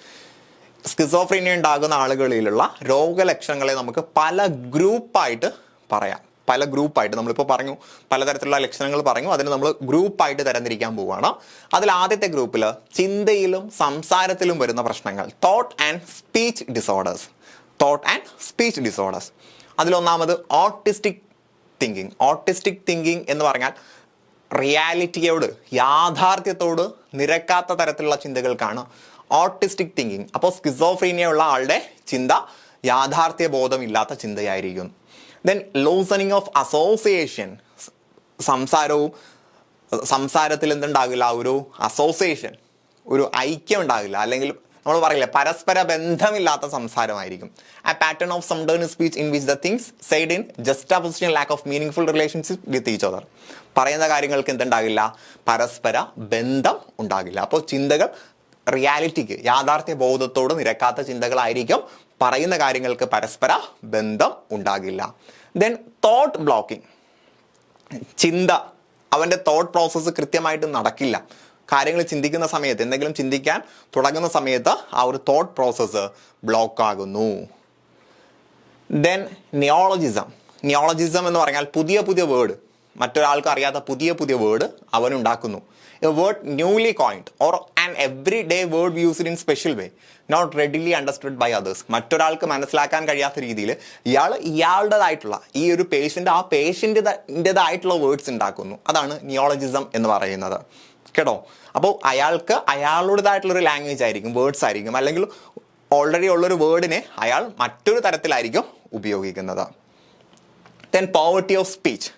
Schizophrenia ഉണ്ടാകുന്ന ആളുകളിലുള്ള രോഗലക്ഷണങ്ങളെ നമുക്ക് പല ഗ്രൂപ്പായിട്ട് പറയാം. പല ഗ്രൂപ്പായിട്ട് നമ്മളിപ്പോൾ പറഞ്ഞു, പലതരത്തിലുള്ള ലക്ഷണങ്ങൾ പറഞ്ഞു. അതിന് നമ്മൾ ഗ്രൂപ്പായിട്ട് തരംതിരിക്കാൻ പോവുകയാണ്. അതിൽ ആദ്യത്തെ ഗ്രൂപ്പിൽ ചിന്തയിലും സംസാരത്തിലും വരുന്ന പ്രശ്നങ്ങൾ, thought and speech disorders. Thought and speech disorders. അതിലൊന്നാമത് ഓട്ടിസ്റ്റിക് തിങ്കിങ്. ഓട്ടിസ്റ്റിക് തിങ്കിങ് എന്ന് പറഞ്ഞാൽ റിയാലിറ്റിയോട്, യാഥാർത്ഥ്യത്തോട് നിരക്കാത്ത തരത്തിലുള്ള ചിന്തകൾക്കാണ് ഓട്ടിസ്റ്റിക് തിങ്കിങ്. അപ്പോൾ സ്കിസോഫ്രീനിയ ഉള്ള ആളുടെ ചിന്ത യാഥാർത്ഥ്യ ബോധമില്ലാത്ത ചിന്തയായിരിക്കും. Then loosening of association. സംസാരത്തിൽ എന്തുണ്ടാകില്ല, ഒരു അസോസിയേഷൻ, ഒരു ഐക്യം ഉണ്ടാകില്ല. അല്ലെങ്കിൽ നമ്മൾ പറയില്ലേ, പരസ്പര ബന്ധമില്ലാത്ത സംസാരമായിരിക്കും. ആ പാറ്റേൺ ഓഫ് സംഡേൺ speech in which the things said in juxtaposition lack of meaningful relationship with each other. പറയുന്ന കാര്യങ്ങൾക്ക് എന്തുണ്ടാകില്ല, പരസ്പര ബന്ധം ഉണ്ടാകില്ല. അപ്പോൾ ചിന്തകൾ റിയാലിറ്റിക്ക്, യാഥാർത്ഥ്യ ബോധത്തോട് നിരക്കാത്ത ചിന്തകളായിരിക്കും. പറയുന്ന കാര്യങ്ങൾക്ക് പരസ്പര ബന്ധം ഉണ്ടാകില്ല. Then thought blocking. ചിന്ത, അവൻ്റെ തോട്ട് പ്രോസസ്സ് കൃത്യമായിട്ട് നടക്കില്ല. കാര്യങ്ങൾ ചിന്തിക്കുന്ന സമയത്ത്, എന്തെങ്കിലും ചിന്തിക്കാൻ തുടങ്ങുന്ന സമയത്ത് ആ ഒരു തോട്ട് പ്രോസസ്സ് ബ്ലോക്ക് ആകുന്നു. ദെൻ നിയോളജിസം. നിയോളജിസം എന്ന് പറഞ്ഞാൽ പുതിയ പുതിയ വേർഡ്, മറ്റൊരാൾക്ക് അറിയാത്ത പുതിയ പുതിയ വേർഡ് അവൻ ഉണ്ടാക്കുന്നു. A word newly coined or an every day word used in special way not readily understood by others. മറ്റൊരാൾക്ക് മനസ്സിലാക്കാൻ കഴിയാത്ത രീതിയിൽ ഇയാളുടേതായിട്ടുള്ള, ഈ ഒരു പേഷ്യൻ്റ് ആ പേഷ്യൻ്റെതായിട്ടുള്ള വേർഡ്സ് ഉണ്ടാക്കുന്നു. അതാണ് നിയോളജിസം എന്ന് പറയുന്നത്. കേട്ടോ? അപ്പോൾ അയാൾക്ക് അയാളുടേതായിട്ടുള്ളൊരു ലാംഗ്വേജ് ആയിരിക്കും, വേർഡ്സ് ആയിരിക്കും. അല്ലെങ്കിൽ ഓൾറെഡി ഉള്ളൊരു വേർഡിനെ അയാൾ മറ്റൊരു തരത്തിലായിരിക്കും ഉപയോഗിക്കുന്നത്. Then poverty of speech.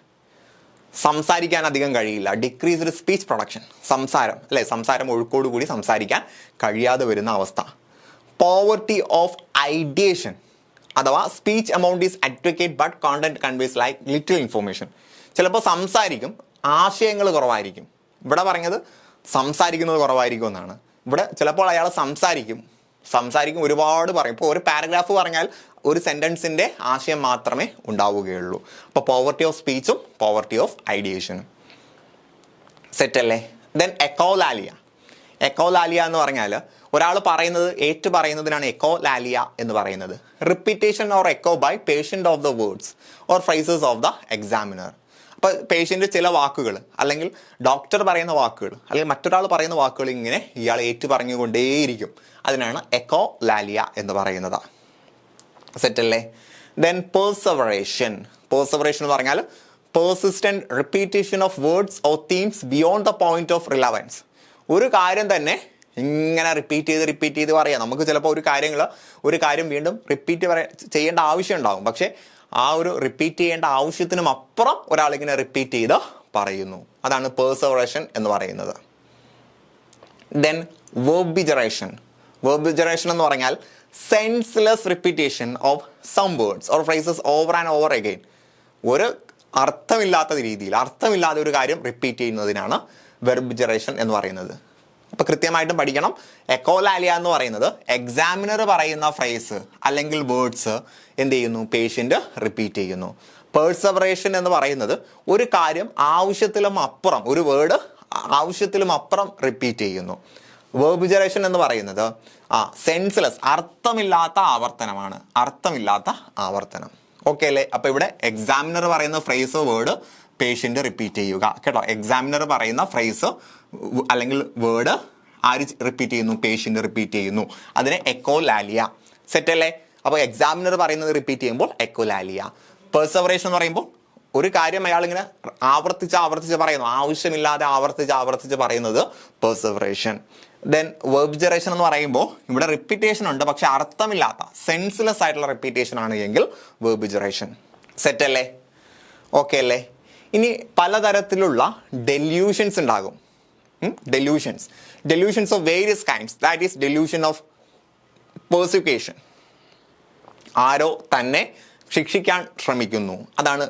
സംസാരിക്കാൻ അധികം കഴിയില്ല. Decreased speech production. സംസാരം, അല്ലെ, സംസാരം ഒഴുക്കോടുകൂടി സംസാരിക്കാൻ കഴിയാതെ വരുന്ന അവസ്ഥ. പോവർട്ടി ഓഫ് ഐഡിയേഷൻ അഥവാ speech amount is advocate but content conveys like little information. ചിലപ്പോൾ സംസാരിക്കും, ആശയങ്ങൾ കുറവായിരിക്കും. ഇവിടെ പറഞ്ഞത് സംസാരിക്കുന്നത് കുറവായിരിക്കും എന്നാണ്. ഇവിടെ ചിലപ്പോൾ അയാൾ സംസാരിക്കും, ഒരുപാട് പറയും. ഇപ്പോൾ ഒരു പാരഗ്രാഫ് പറഞ്ഞാൽ ഒരു സെൻറ്റൻസിൻ്റെ ആശയം മാത്രമേ ഉണ്ടാവുകയുള്ളൂ. അപ്പോൾ പോവർട്ടി ഓഫ് സ്പീച്ചും പോവർട്ടി ഓഫ് ഐഡിയേഷനും. സെറ്റല്ലേ? Then echolalia. എക്കോലാലിയ എന്ന് പറഞ്ഞാൽ ഒരാൾ പറയുന്നത് ഏറ്റു പറയുന്നതിനാണ് എക്കോലാലിയ എന്ന് പറയുന്നത്. Repetition or echo by patient of the words or phrases of the examiner. അപ്പോൾ പേഷ്യൻ്റ് ചില വാക്കുകൾ, അല്ലെങ്കിൽ ഡോക്ടർ പറയുന്ന വാക്കുകൾ, അല്ലെങ്കിൽ മറ്റൊരാൾ പറയുന്ന വാക്കുകൾ ഇങ്ങനെ ഇയാൾ ഏറ്റു പറഞ്ഞുകൊണ്ടേയിരിക്കും. അതിനാണ് എക്കോലാലിയ എന്ന് പറയുന്നത്. സെറ്റല്ലേ? ദെൻ പേഴ്സവറേഷൻ. പേഴ്സവറേഷൻ എന്ന് പറഞ്ഞാൽ persistent repetition of words or themes beyond the point of relevance. ഒരു കാര്യം തന്നെ ഇങ്ങനെ റിപ്പീറ്റ് ചെയ്ത് പറയാം. നമുക്ക് ചിലപ്പോൾ ഒരു കാര്യം വീണ്ടും റിപ്പീറ്റ് ചെയ്യേണ്ട ആവശ്യം ഉണ്ടാകും. പക്ഷേ ആ ഒരു റിപ്പീറ്റ് ചെയ്യേണ്ട ആവശ്യത്തിനും അപ്പുറം ഒരാളിങ്ങനെ റിപ്പീറ്റ് ചെയ്ത് പറയുന്നു. അതാണ് പേഴ്സവറേഷൻ എന്ന് പറയുന്നത്. ദെൻ വെർബിജറേഷൻ. വെർബിജറേഷൻ എന്ന് പറഞ്ഞാൽ senseless repetition of some words or phrases over and over again. ഒരു അർത്ഥമില്ലാതെ ഒരു കാര്യം റിപ്പീറ്റ് ചെയ്യുന്നതിനാണ് വെർബിജറേഷൻ എന്ന് പറയുന്നത്. അപ്പോൾ കൃത്യമായിട്ടും പഠിക്കണം. എക്കോലാലിയ എന്ന് പറയുന്നത് എക്സാമിനർ പറയുന്ന ഫ്രേസ് അല്ലെങ്കിൽ വേർഡ്സ് എന്ത് ചെയ്യുന്നു, പേഷ്യൻ്റ് റിപ്പീറ്റ് ചെയ്യുന്നു. പേഴ്സവറേഷൻ എന്ന് പറയുന്നത് ഒരു കാര്യം ആവശ്യത്തിലും അപ്പുറം, ഒരു വേർഡ് ആവശ്യത്തിലും അപ്പുറം റിപ്പീറ്റ് ചെയ്യുന്നു. വെർബിജറേഷൻ എന്ന് പറയുന്നത് സെൻസ്ലെസ്, അർത്ഥമില്ലാത്ത ആവർത്തനം. ഓക്കെ അല്ലേ? അപ്പോൾ ഇവിടെ എക്സാമിനർ പറയുന്ന ഫ്രേസ് വേർഡ് പേഷ്യൻ്റ് റിപ്പീറ്റ് ചെയ്യുക. കേട്ടോ? എക്സാമിനർ പറയുന്ന ഫ്രേസ് അല്ലെങ്കിൽ വേർഡ് ആര് റിപ്പീറ്റ് ചെയ്യുന്നു, പേഷ്യൻ്റ് റിപ്പീറ്റ് ചെയ്യുന്നു. അതിനെ എക്കോലാലിയ. സെറ്റ് അല്ലേ? അപ്പോൾ എക്സാമിനർ പറയുന്നത് റിപ്പീറ്റ് ചെയ്യുമ്പോൾ എക്കോലാലിയ. പേഴ്സവറേഷൻ എന്ന് പറയുമ്പോൾ ഒരു കാര്യം അയാൾ ഇങ്ങനെ ആവർത്തിച്ച് പറയുന്നു, ആവശ്യമില്ലാതെ ആവർത്തിച്ച് പറയുന്നത് പെർസെവറേഷൻ. ദെൻ വെർബിജറേഷൻ എന്ന് പറയുമ്പോൾ ഇവിടെ റിപ്പീറ്റേഷൻ ഉണ്ട്, പക്ഷെ അർത്ഥമില്ലാത്ത സെൻസ്ലെസ് ആയിട്ടുള്ള റിപ്പീറ്റേഷൻ ആണ് എങ്കിൽ വെർബിജറേഷൻ. സെറ്റ് അല്ലേ? ഓക്കെ അല്ലേ? ഇനി പലതരത്തിലുള്ള ഡെല്യൂഷൻസ് ഉണ്ടാകും. Delusions of various kinds. That is delusion of persecution. ആരോ തന്നെ ശിക്ഷിക്കാൻ ശ്രമിക്കുന്നു, അതാണ്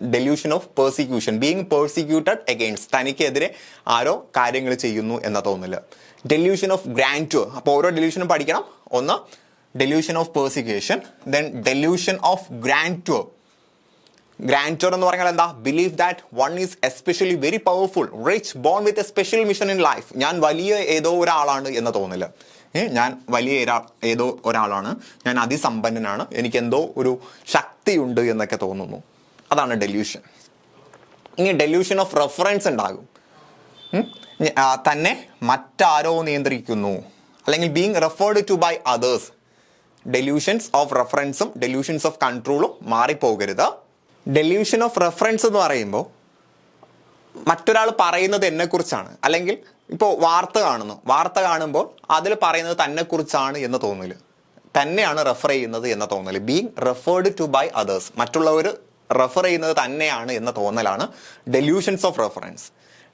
delusion of persecution. Being persecuted against, തനിക്കെതിരെ ആരോ കാര്യങ്ങൾ ചെയ്യുന്നു എന്ന തോന്നല്. Delusion of grandeur. അപ്പോൾ ഓരോ ഡെല്യൂഷനും പഠിക്കണം. ഒന്ന് delusion of persecution, then delusion of grandeur. Grandeur എന്ന് പറഞ്ഞാൽ എന്താ? Believe that one is especially very powerful, rich, born with a special mission in life. ഞാൻ വലിയ ഏതോ ഒരാളാണ് എന്ന തോന്നല്. ഞാൻ വലിയ ഏതോ ഒരാളാണ്, ഞാൻ അതിസമ്പന്നനാണ്, എനിക്കെന്തോ ഒരു ശക്തിയുണ്ട് എന്നൊക്കെ തോന്നുന്നു. അതാണ് ഡെല്യൂഷൻ. ഇനി ഡെല്യൂഷൻ ഓഫ് റെഫറൻസ് ഉണ്ടാകും. തന്നെ മറ്റാരോ നിയന്ത്രിക്കുന്നു, അല്ലെങ്കിൽ being referred to by others. Delusions of റെഫറൻസും ഡെല്യൂഷൻസ് ഓഫ് കൺട്രോളും മാറിപ്പോകരുത്. ഡെല്യൂഷൻ ഓഫ് റെഫറൻസ് എന്ന് പറയുമ്പോൾ മറ്റൊരാൾ പറയുന്നത് എന്നെക്കുറിച്ചാണ്, അല്ലെങ്കിൽ ഇപ്പോൾ വാർത്ത കാണുമ്പോൾ അതിൽ പറയുന്നത് തന്നെക്കുറിച്ചാണ് എന്ന് തോന്നല്, തന്നെയാണ് റെഫർ ചെയ്യുന്നത് എന്ന തോന്നല്. Being referred to by others, മറ്റുള്ളവർ റെഫർ ചെയ്യുന്നത് തന്നെയാണ് എന്ന തോന്നലാണ് delusions of reference.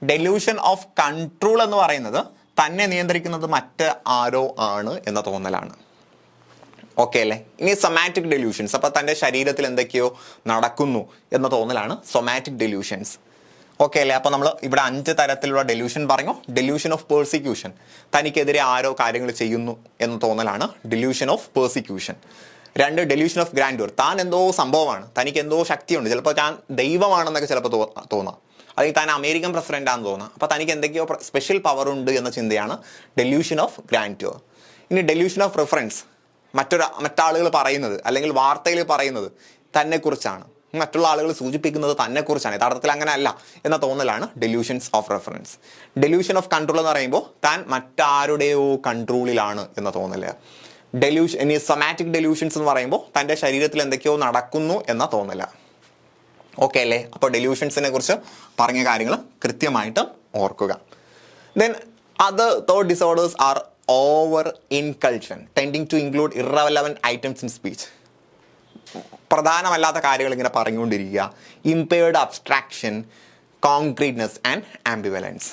Delusion of control എന്ന് പറയുന്നത് തന്നെ നിയന്ത്രിക്കുന്നത് മറ്റ് ആരോ ആണ് എന്ന തോന്നലാണ്. ഓക്കെ അല്ലേ? ഇനി സൊമാറ്റിക് ഡെല്യൂഷൻസ്. അപ്പോൾ തൻ്റെ ശരീരത്തിൽ എന്തൊക്കെയോ നടക്കുന്നു എന്ന തോന്നലാണ് സൊമാറ്റിക് ഡെല്യൂഷൻസ്. ഓക്കെ അല്ലേ? അപ്പോൾ നമ്മൾ ഇവിടെ 5 തരത്തിലുള്ള ഡെല്യൂഷൻ പറഞ്ഞു. ഡെല്യൂഷൻ ഓഫ് പെർസിക്യൂഷൻ, തനിക്കെതിരെ ആരോ കാര്യങ്ങൾ ചെയ്യുന്നു എന്ന തോന്നലാണ് delusion of persecution. 2 delusion of grandeur, താൻ എന്തോ സംഭവമാണ്, തനിക്ക് എന്തോ ശക്തിയുണ്ട്, ചിലപ്പോൾ താൻ ദൈവമാണെന്നൊക്കെ ചിലപ്പോൾ തോന്നാം, അല്ലെങ്കിൽ താൻ അമേരിക്കൻ പ്രസിഡന്റാണെന്ന് തോന്നാം. അപ്പോൾ തനിക്ക് എന്തൊക്കെയോ സ്പെഷ്യൽ പവർ ഉണ്ട് എന്ന ചിന്തയാണ് ഡെല്യൂഷൻ ഓഫ് ഗ്രാൻഡ്യൂർ. ഇനി ഡെല്യൂഷൻ ഓഫ് റെഫറൻസ്, മറ്റാളുകൾ പറയുന്നത് അല്ലെങ്കിൽ വാർത്തയിൽ പറയുന്നത് തന്നെക്കുറിച്ചാണ്, മറ്റുള്ള ആളുകൾ സൂചിപ്പിക്കുന്നത് തന്നെക്കുറിച്ചാണ്, യഥാർത്ഥത്തിൽ അങ്ങനെ അല്ല എന്ന തോന്നലാണ് delusions of reference. Delusion of control എന്ന് പറയുമ്പോൾ താൻ മറ്റാരുടെയോ കൺട്രോളിലാണ് എന്ന തോന്നല്. ഇനി സൊമാറ്റിക് ഡെല്യൂഷൻസ് എന്ന് പറയുമ്പോൾ തൻ്റെ ശരീരത്തിൽ എന്തൊക്കെയോ നടക്കുന്നു എന്ന തോന്നല. ഓക്കെ അല്ലേ? അപ്പോൾ ഡെല്യൂഷൻസിനെ കുറിച്ച് പറഞ്ഞ കാര്യങ്ങൾ കൃത്യമായിട്ട് ഓർക്കുക. Then third disorders are over inclusion tending to include irrelevant items in speech. പ്രധാനമല്ലാത്ത കാര്യങ്ങൾ ഇങ്ങനെ പറഞ്ഞുകൊണ്ടിരിക്കുക. Impaired abstraction, concreteness and ambivalence.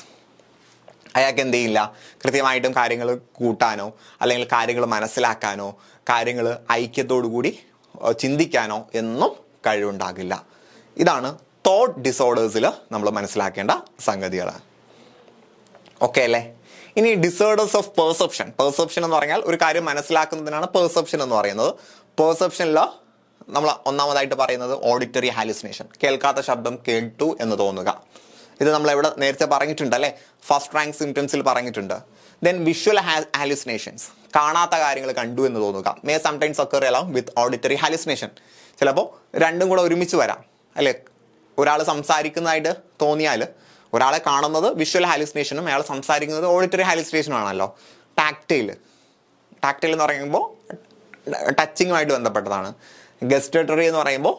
അയാൾക്ക് എന്ത് ചെയ്യില്ല, കൃത്യമായിട്ടും കാര്യങ്ങൾ കൂട്ടാനോ അല്ലെങ്കിൽ കാര്യങ്ങൾ മനസ്സിലാക്കാനോ കാര്യങ്ങൾ ഐക്യത്തോടു ചിന്തിക്കാനോ എന്നും കഴിവുണ്ടാകില്ല. ഇതാണ് തോട്ട് ഡിസോർഡേഴ്സിൽ നമ്മൾ മനസ്സിലാക്കേണ്ട സംഗതികൾ. ഓക്കെ അല്ലേ? ഇനി ഡിസോർഡേഴ്സ് ഓഫ് പെർസെപ്ഷൻ. പെർസെപ്ഷൻ എന്ന് പറഞ്ഞാൽ ഒരു കാര്യം മനസ്സിലാക്കുന്നതിനാണ് പെർസെപ്ഷൻ എന്ന് പറയുന്നത്. പെർസെപ്ഷനിൽ നമ്മൾ ഒന്നാമതായിട്ട് പറയുന്നത് ഓഡിറ്ററി ഹാലുസിനേഷൻ, കേൾക്കാത്ത ശബ്ദം കേട്ടു എന്ന് തോന്നുക. ഇത് നമ്മൾ ഇവിടെ നേരത്തെ പറഞ്ഞിട്ടുണ്ട് അല്ലേ, ഫസ്റ്റ് റാങ്ക് സിംറ്റംസിൽ പറഞ്ഞിട്ടുണ്ട്. ദെൻ വിഷ്വൽ ഹാലുസിനേഷൻസ്, കാണാത്ത കാര്യങ്ങൾ കണ്ടു എന്ന് തോന്നുക. May sometimes occur along with auditory hallucination. ചിലപ്പോൾ രണ്ടും കൂടെ ഒരുമിച്ച് വരാം അല്ലേ. ഒരാൾ സംസാരിക്കുന്നതായിട്ട് തോന്നിയാൽ ഒരാളെ കാണുന്നത് വിഷ്വൽ ഹാലുസിനേഷനും അയാൾ സംസാരിക്കുന്നത് ഓഡിറ്ററി ഹാലുസിനേഷനും ആണല്ലോ. ടാക്റ്റൈൽ എന്ന് പറയുമ്പോൾ ടച്ചിങ്ങുമായിട്ട് ബന്ധപ്പെട്ടതാണ്. ഗസ്റ്റേറ്ററി എന്ന് പറയുമ്പോൾ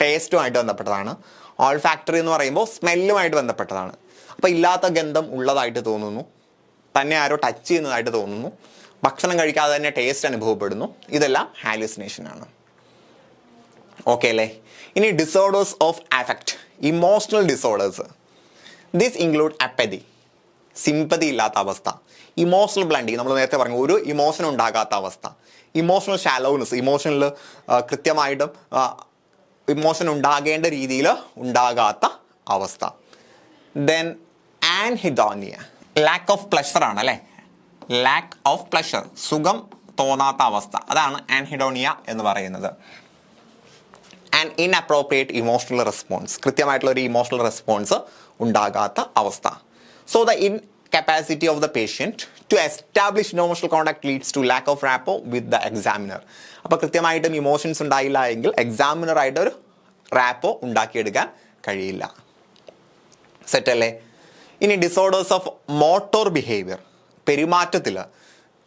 ടേസ്റ്റുമായിട്ട് ബന്ധപ്പെട്ടതാണ്. ഓൾഫാക്ടറി എന്ന് പറയുമ്പോൾ സ്മെല്ലുമായിട്ട് ബന്ധപ്പെട്ടതാണ്. അപ്പോൾ ഇല്ലാത്ത ഗന്ധം ഉള്ളതായിട്ട് തോന്നുന്നു, തന്നെ ആരോ ടച്ച് ചെയ്യുന്നതായിട്ട് തോന്നുന്നു, ഭക്ഷണം കഴിക്കാതെ തന്നെ ടേസ്റ്റ് അനുഭവപ്പെടുന്നു. ഇതെല്ലാം ഹാലുസിനേഷനാണ്. ഓക്കെ അല്ലേ? ഇനി disorders of affect, emotional disorders. This include apathy, sympathy ഇല്ലാത്ത അവസ്ഥ. ഇമോഷണൽ ബ്ലണ്ടിങ്, നമ്മൾ നേരത്തെ പറഞ്ഞു, ഒരു ഇമോഷൻ ഉണ്ടാകാത്ത അവസ്ഥ. ഇമോഷണൽ ഷാലോനെസ്, ഇമോഷനിൽ കൃത്യമായിട്ടും ഇമോഷൻ ഉണ്ടാകേണ്ട രീതിയിൽ ഉണ്ടാകാത്ത അവസ്ഥ. ദെൻ ആൻഹിഡോണിയ, ലാക്ക് ഓഫ് പ്ലഷർ ആണ് അല്ലേ. ലാക്ക് ഓഫ് പ്ലഷർ, സുഖം തോന്നാത്ത അവസ്ഥ, അതാണ് ആൻഹിഡോണിയ എന്ന് പറയുന്നത്. ആൻഡ് ഇൻഅപ്രോപ്രിയേറ്റ് ഇമോഷണൽ റെസ്പോൺസ്, കൃത്യമായിട്ടുള്ള ഒരു ഇമോഷണൽ റെസ്പോൺസ് ഉണ്ടാകാത്ത അവസ്ഥ. So the incapacity of the patient to establish emotional contact leads to lack of rapport with the examiner. അപ്പോൾ കൃത്യമായിട്ടും ഇമോഷൻസ് ഉണ്ടായില്ല എങ്കിൽ എക്സാമിനറായിട്ട് ഒരു റാപ്പോ ഉണ്ടാക്കിയെടുക്കാൻ കഴിയില്ല. സെറ്റ് അല്ലേ? ഇനി ഡിസോർഡേഴ്സ് ഓഫ് മോട്ടോർ ബിഹേവിയർ,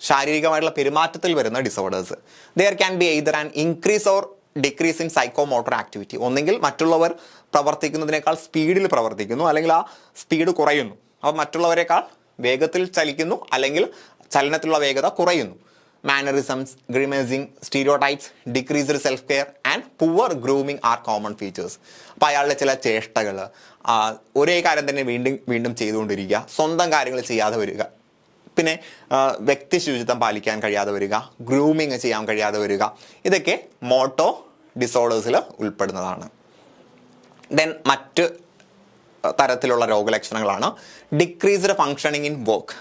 ശാരീരികമായിട്ടുള്ള പെരുമാറ്റത്തിൽ വരുന്ന disorders. There can be either an increase or decrease in psychomotor activity. ഒന്നെങ്കിൽ മറ്റുള്ളവർ പ്രവർത്തിക്കുന്നതിനേക്കാൾ സ്പീഡിൽ പ്രവർത്തിക്കുന്നു, അല്ലെങ്കിൽ ആ സ്പീഡ് കുറയുന്നു. അപ്പോൾ മറ്റുള്ളവരെക്കാൾ വേഗത്തിൽ ചലിക്കുന്നു, അല്ലെങ്കിൽ ചലനത്തിലുള്ള വേഗത കുറയുന്നു. Mannerisms, grimacing, stereotypes, decreased self care and poor grooming are common features. അപ്പോൾ അയാളുടെ ചില ചേഷ്ടകൾ, ഒരേ കാര്യം തന്നെ വീണ്ടും വീണ്ടും ചെയ്തുകൊണ്ടിരിക്കുക, സ്വന്തം കാര്യങ്ങൾ ചെയ്യാതെ വരിക, പിന്നെ വ്യക്തി ശുചിത്വം പാലിക്കാൻ കഴിയാതെ വരിക, ഗ്രൂമിങ് ചെയ്യാൻ കഴിയാതെ വരിക, ഇതൊക്കെ മോട്ടോ ഡിസോർഡേഴ്സിൽ ഉൾപ്പെടുന്നതാണ്. ദെൻ മറ്റ് തരത്തിലുള്ള രോഗലക്ഷണങ്ങളാണ് ഡിക്രീസ്ഡ് ഫങ്ഷനിങ് ഇൻ വർക്ക്,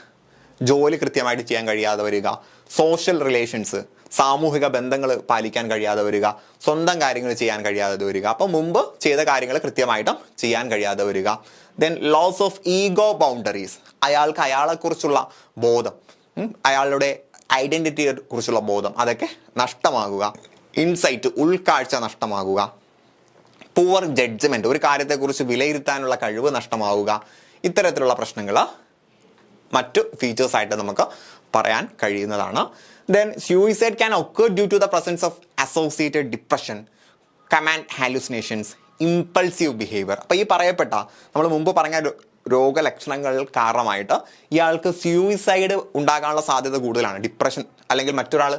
ജോലി കൃത്യമായിട്ട് ചെയ്യാൻ കഴിയാതെ വരിക, സോഷ്യൽ റിലേഷൻസ്, സാമൂഹിക ബന്ധങ്ങൾ പാലിക്കാൻ കഴിയാതെ വരിക, സ്വന്തം കാര്യങ്ങൾ ചെയ്യാൻ കഴിയാതെ വരിക, അപ്പം മുമ്പ് ചെയ്ത കാര്യങ്ങൾ കൃത്യമായിട്ടും ചെയ്യാൻ കഴിയാതെ വരിക. Then loss of ego boundaries, അയാൾക്ക് അയാളെക്കുറിച്ചുള്ള ബോധം, അയാളുടെ ഐഡന്റിറ്റിയെ കുറിച്ചുള്ള ബോധം അതൊക്കെ നഷ്ടമാകുക. ഇൻസൈറ്റ്, ഉൾക്കാഴ്ച നഷ്ടമാകുക. പുവർ ജഡ്ജ്മെന്റ്, ഒരു കാര്യത്തെക്കുറിച്ച് വിലയിരുത്താനുള്ള കഴിവ് നഷ്ടമാവുക. ഇത്തരത്തിലുള്ള പ്രശ്നങ്ങൾ മറ്റു ഫീച്ചേഴ്സ് ആയിട്ട് നമുക്ക് പറയാൻ കഴിയുന്നതാണ്. Then suicide can occur due to the presence of associated depression, command hallucinations, impulsive behaviour. അപ്പോൾ ഈ പറയപ്പെട്ട നമ്മൾ മുമ്പ് പറഞ്ഞ രോഗലക്ഷണങ്ങൾ കാരണമായിട്ട് ഇയാൾക്ക് സൂയിസൈഡ് ഉണ്ടാകാനുള്ള സാധ്യത കൂടുതലാണ്. ഡിപ്രഷൻ, അല്ലെങ്കിൽ മറ്റൊരാൾ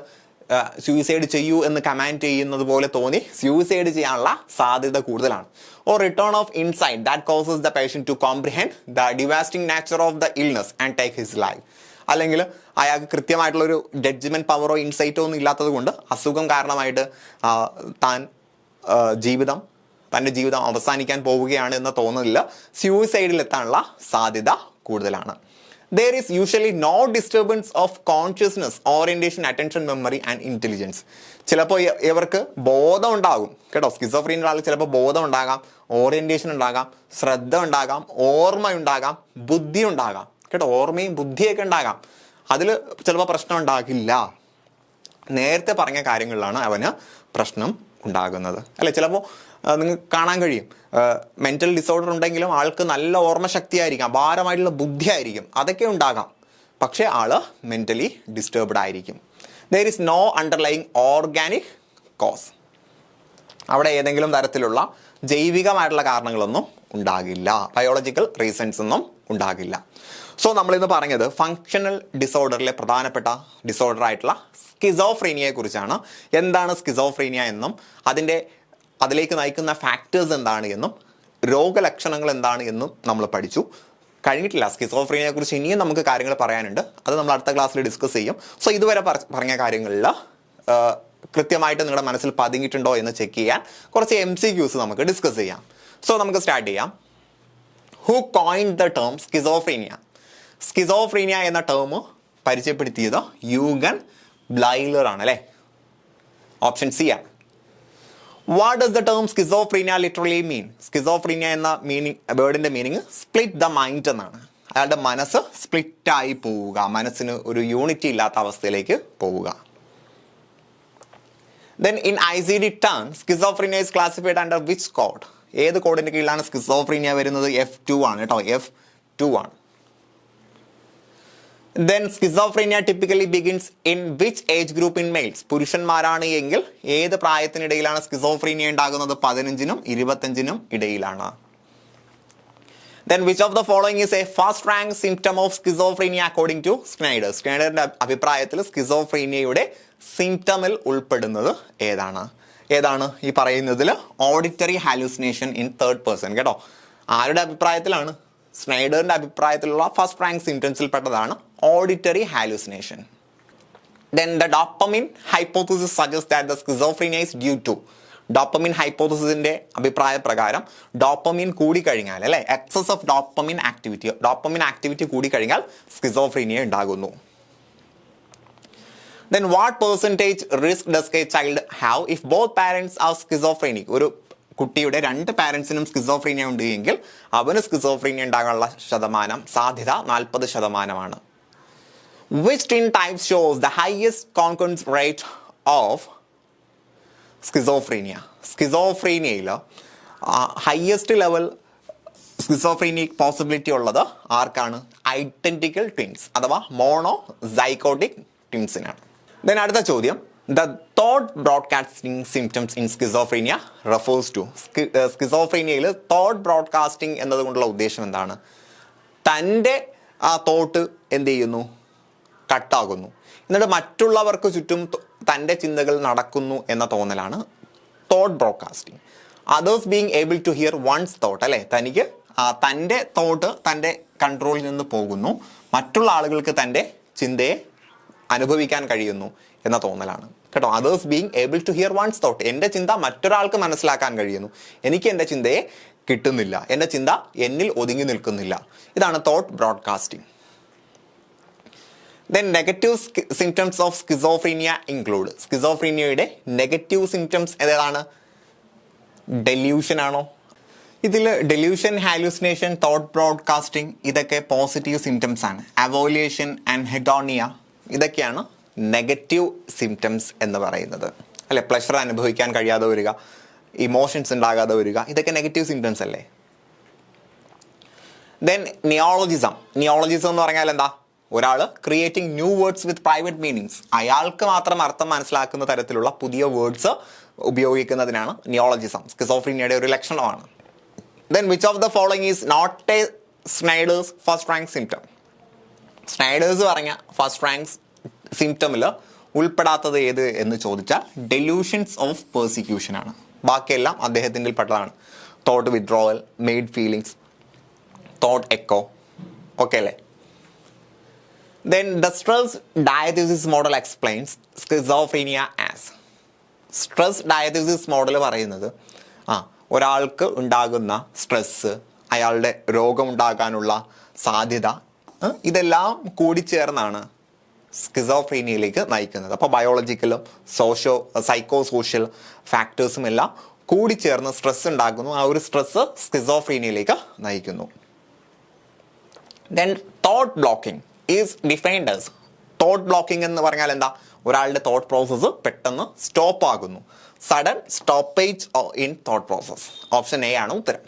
സൂയിസൈഡ് ചെയ്യൂ എന്ന് കമാൻഡ് ചെയ്യുന്നത് പോലെ തോന്നി സൂയിസൈഡ് ചെയ്യാനുള്ള സാധ്യത കൂടുതലാണ്. Or return of insight that causes the patient to comprehend the devastating nature of the illness and take his life. അല്ലെങ്കിൽ അയാൾക്ക് കൃത്യമായിട്ടുള്ളൊരു ജഡ്ജ്മെന്റ് പവറോ ഇൻസൈറ്റോ ഒന്നും ഇല്ലാത്തത് കൊണ്ട് അസുഖം കാരണമായിട്ട് തൻ്റെ ജീവിതം അവസാനിക്കാൻ പോവുകയാണ് എന്ന തോന്നലില്ല, സൂയിസൈഡിൽ എത്താനുള്ള സാധ്യത കൂടുതലാണ്. There is usually no disturbance of consciousness, orientation, attention, memory and intelligence. ചിലപ്പോൾ ഇവർക്ക് ബോധം ഉണ്ടാകും കേട്ടോ. സ്കിസോഫ്രീനിയ ആൾ ചിലപ്പോൾ ബോധം ഉണ്ടാകാം, ഓറിയന്റേഷൻ ഉണ്ടാകാം, ശ്രദ്ധ ഉണ്ടാകാം, ഓർമ്മ ഉണ്ടാകാം, ബുദ്ധി ഉണ്ടാകാം കേട്ടോ. ഓർമ്മയും ബുദ്ധിയൊക്കെ ഉണ്ടാകാം, അതിൽ ചിലപ്പോൾ പ്രശ്നം ഉണ്ടാകില്ല. നേരത്തെ പറഞ്ഞ കാര്യങ്ങളിലാണ് അവന് പ്രശ്നം ഉണ്ടാകുന്നത് അല്ലെ. ചിലപ്പോൾ നിങ്ങൾക്ക് കാണാൻ കഴിയും, മെൻ്റൽ ഡിസോർഡർ ഉണ്ടെങ്കിലും ആൾക്ക് നല്ല ഓർമ്മശക്തി ആയിരിക്കും, അപാരമായിട്ടുള്ള ബുദ്ധി ആയിരിക്കും, അതൊക്കെ ഉണ്ടാകാം, പക്ഷേ ആൾ മെൻ്റലി ഡിസ്റ്റർബ്ഡ് ആയിരിക്കും. There is no underlying organic cause, അവിടെ ഏതെങ്കിലും തരത്തിലുള്ള ജൈവികമായിട്ടുള്ള കാരണങ്ങളൊന്നും ഉണ്ടാകില്ല, ബയോളജിക്കൽ റീസൺസ് ഒന്നും ഉണ്ടാകില്ല. സോ നമ്മളിന്ന് പറഞ്ഞത് ഫങ്ഷണൽ ഡിസോർഡറിലെ പ്രധാനപ്പെട്ട ഡിസോർഡർ ആയിട്ടുള്ള സ്കിസോഫ്രീനിയയെ കുറിച്ചാണ്. എന്താണ് സ്കിസോഫ്രീനിയ എന്നും അതിലേക്ക് നയിക്കുന്ന ഫാക്ടേഴ്സ് എന്താണ് എന്നും രോഗലക്ഷണങ്ങൾ എന്താണ് എന്നും നമ്മൾ പഠിച്ചു. കഴിഞ്ഞിട്ടില്ല, സ്കിസോഫ്രീനിയയെ കുറിച്ച് ഇനിയും നമുക്ക് കാര്യങ്ങൾ പറയാനുണ്ട്, അത് നമ്മൾ അടുത്ത ക്ലാസ്സിൽ ഡിസ്കസ് ചെയ്യും. സോ ഇതുവരെ പറഞ്ഞ കാര്യങ്ങളിൽ കൃത്യമായിട്ട് നിങ്ങളുടെ മനസ്സിൽ പതിങ്ങിയിട്ടുണ്ടോ എന്ന് ചെക്ക് ചെയ്യാൻ കുറച്ച് MCQs നമുക്ക് ഡിസ്കസ് ചെയ്യാം. സോ നമുക്ക് സ്റ്റാർട്ട് ചെയ്യാം. Who coined the term schizophrenia? Schizophrenia എന്ന ടേം പരിചയപ്പെടുത്തിയത് യൂഗൻ ബ്ലൈലർ ആണ് അല്ലേ. ഓപ്ഷൻ സി ആണ്. What does the term schizophrenia literally mean? Schizophrenia എന്ന വേർഡിന്റെ മീനിങ് സ്പ്ലിറ്റ് ദ മൈൻഡ് എന്നാണ്. അയാളുടെ മനസ്സ് സ്പ്ലിറ്റായി പോവുക, മനസ്സിന് ഒരു യൂണിറ്റി ഇല്ലാത്ത അവസ്ഥയിലേക്ക് പോവുക. Then in ICD terms, schizophrenia is classified under which code? ഏത് കോഡിന്റെ കീഴിലാണ് സ്കിസോഫ്രീനിയ വരുന്നത്? F2 ആണ് കേട്ടോ, F2 ആണ്. Then schizophrenia typically begins in which age group in males? പുരുഷന്മാരാണ് എങ്കിൽ ഏത് പ്രായത്തിനിടയിലാണ് സ്കിസോഫ്രീനിയ ഉണ്ടാകുന്നത്? 15നും 25നും ഇടയിലാണ്. Then which of the following is a first rank symptom of schizophrenia according to Schneider? സ്ക്നൈഡറിന്റെ അഭിപ്രായത്തിൽ സ്കിസോഫ്രീനിയയുടെ സിംറ്റമിൽ ഉൾപ്പെടുന്നത് ഏതാണ് ഈ പറയുന്നതിൽ? Auditory hallucination in third person കേട്ടോ. ആരുടെ അഭിപ്രായത്തിലാണ്? സ്നൈഡറിന്റെ അഭിപ്രായത്തിലുള്ള ഫസ്റ്റ് റാങ്ക് സിംറ്റംസിൽ പെട്ടതാണ് auditory hallucination. Then the dopamine hypothesis suggests that the schizophrenia is due to. Dopamine ഹൈപ്പോത്തസിന്റെ അഭിപ്രായ പ്രകാരം ഡോപ്പമിൻ കൂടിക്കഴിഞ്ഞാൽ അല്ലെ, എക്സസ് ഓഫ് ഡോപ്പമിൻ ആക്ടിവിറ്റി കൂടിക്കഴിഞ്ഞാൽ സ്കിസോഫ്രീനിയ ഉണ്ടാകുന്നു. Then what percentage risk does a child have if both parents are schizophrenic? ഒരു കുട്ടിയുടെ രണ്ട് പാരൻസിനും സ്കിസോഫ്രീനിയ ഉണ്ട് എങ്കിൽ അവന് സ്കിസോഫ്രീനിയ ഉണ്ടാകാനുള്ള സാധ്യത 40%. Which twin type shows the highest concurrence rate of schizophrenia? സ്കിസോഫ്രീനിയയിൽ ഹയസ്റ്റ് ലെവൽ സ്കിസോഫ്രീനിക് പോസിബിലിറ്റി ഉള്ളത് ആർക്കാണ്? ഐഡന്റിക്കൽ ട്വിൻസ് അഥവാ മോണോ സൈക്കോട്ടിക് ട്വിൻസിനാണ്. ദെൻ അടുത്ത ചോദ്യം, The thought broadcasting symptoms in schizophrenia refers to സ്കിസോഫ്രീനിയയിൽ തോട്ട് ബ്രോഡ്കാസ്റ്റിംഗ് എന്നതുകൊണ്ടുള്ള ഉദ്ദേശം എന്താണ്? തൻ്റെ ആ തോട്ട് എന്ത് ചെയ്യുന്നു? കട്ടാകുന്നു. എന്നിട്ട് മറ്റുള്ളവർക്ക് ചുറ്റും തൻ്റെ ചിന്തകൾ നടക്കുന്നു എന്ന തോന്നലാണ് thought broadcasting. Others being able to hear one's thought, അല്ലേ? തനിക്ക് തൻ്റെ തോട്ട് തൻ്റെ കൺട്രോളിൽ നിന്ന് പോകുന്നു, മറ്റുള്ള ആളുകൾക്ക് തൻ്റെ ചിന്തയെ അനുഭവിക്കാൻ കഴിയുന്നു എന്ന തോന്നലാണ് കേട്ടോ. Others being able to hear one's thought, എൻ്റെ ചിന്ത മറ്റൊരാൾക്ക് മനസ്സിലാക്കാൻ കഴിയുന്നു, എനിക്ക് എൻ്റെ ചിന്തയെ കിട്ടുന്നില്ല, എൻ്റെ ചിന്ത എന്നിൽ ഒതുങ്ങി നിൽക്കുന്നില്ല. ഇതാണ് thought broadcasting. Then negative symptoms of schizophrenia include. സ്കിസോഫ്രീനിയയുടെ നെഗറ്റീവ് സിംറ്റംസ് ഏതാണ്? ഡെല്യൂഷൻ ആണോ? ഇതിൽ ഡെല്യൂഷൻ, ഹാലൂസിനേഷൻ, തോട്ട് ബ്രോഡ്കാസ്റ്റിംഗ് ഇതൊക്കെ പോസിറ്റീവ് സിംറ്റംസ് ആണ്. അവോലിയേഷൻ ആൻഡ് ഹെഡോണിയ ഇതൊക്കെയാണ് നെഗറ്റീവ് സിംറ്റംസ് എന്ന് പറയുന്നത്, അല്ലെ? പ്ലഷർ അനുഭവിക്കാൻ കഴിയാതെ വരിക, ഇമോഷൻസ് ഉണ്ടാകാതെ വരിക, ഇതൊക്കെ നെഗറ്റീവ് സിംറ്റംസ് അല്ലേ? ദെൻ നിയോളജിസം. നിയോളജിസം എന്ന് പറഞ്ഞാൽ എന്താ? ഒരാൾ ക്രിയേറ്റിംഗ് ന്യൂ വേർഡ്സ് വിത്ത് പ്രൈവറ്റ് മീനിങ്സ്, അയാൾക്ക് മാത്രം അർത്ഥം മനസ്സിലാക്കുന്ന തരത്തിലുള്ള പുതിയ വേർഡ്സ് ഉപയോഗിക്കുന്നതിനാണ് നിയോളജിസം. സ്കിസോഫ്രീനിയയുടെ ഒരു ലക്ഷണമാണ്. Then which of the following is not a Schneider's first rank symptom. Schneider's പറഞ്ഞ ഫസ്റ്റ് റാങ്ക് സിംറ്റമിൽ ഉൾപ്പെടാത്തത് ഏത് എന്ന് ചോദിച്ചാൽ ഡെലൂഷൻസ് ഓഫ് പെർസിക്യൂഷൻ ആണ്. ബാക്കിയെല്ലാം അദ്ദേഹത്തിൻ്റെ പെട്ടതാണ്. Thought withdrawal, made feelings, thought echo, okay അല്ലേ? Then the stress diathesis model explains schizophrenia as. Stress diathesis model പറയുന്നത് ഒരാൾക്ക് ഉണ്ടാകുന്ന സ്ട്രെസ്സ്, അയാളുടെ രോഗമുണ്ടാകാനുള്ള സാധ്യത, ഇതെല്ലാം കൂടിച്ചേർന്നാണ് സ്കിസോഫ്രീനിയയിലേക്ക് നയിക്കുന്നത്. അപ്പോൾ ബയോളജിക്കലും സൈക്കോ സോഷ്യൽ ഫാക്ടേഴ്സും എല്ലാം കൂടിച്ചേർന്ന് സ്ട്രെസ് ഉണ്ടാക്കുന്നു. ആ ഒരു സ്ട്രെസ് സ്കിസോഫ്രീനിയയിലേക്ക് നയിക്കുന്നു. Then thought blocking is defined as. Thought blocking എന്ന് പറഞ്ഞാൽ എന്താ? ഒരാളുടെ തോട്ട് പ്രോസസ്സ് പെട്ടെന്ന് സ്റ്റോപ്പ് ആകുന്നു. Sudden stoppage in thought process. Option A ആണ് ഉത്തരം.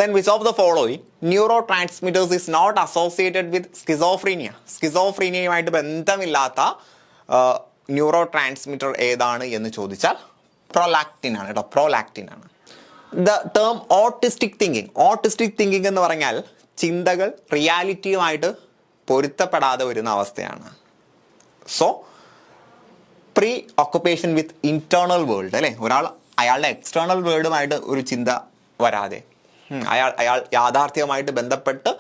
Then which of the following neurotransmitters is not associated with schizophrenia? സ്കിസോഫ്രീനിയയുമായിട്ട് ബന്ധമില്ലാത്ത ന്യൂറോ ട്രാൻസ്മിറ്റർ ഏതാണ് എന്ന് ചോദിച്ചാൽ പ്രൊലാക്റ്റിൻ ആണ് കേട്ടോ. പ്രൊലാക്റ്റിൻ ആണ്. The term autistic thinking. Autistic thinking എന്ന് പറഞ്ഞാൽ ചിന്തകൾ റിയാലിറ്റിയുമായിട്ട് പൊരുത്തപ്പെടാതെ വരുന്ന അവസ്ഥയാണ്. സോ പ്രീ ഓക്കുപ്പേഷൻ വിത്ത് ഇന്റേണൽ വേൾഡ്, അല്ലേ? ഒരാൾ അയാളുടെ എക്സ്റ്റേണൽ വേൾഡുമായിട്ട് ഒരു ചിന്ത വരാതെ, അയാൾ യാഥാർത്ഥ്യവുമായിട്ട് ബന്ധപ്പെട്ട്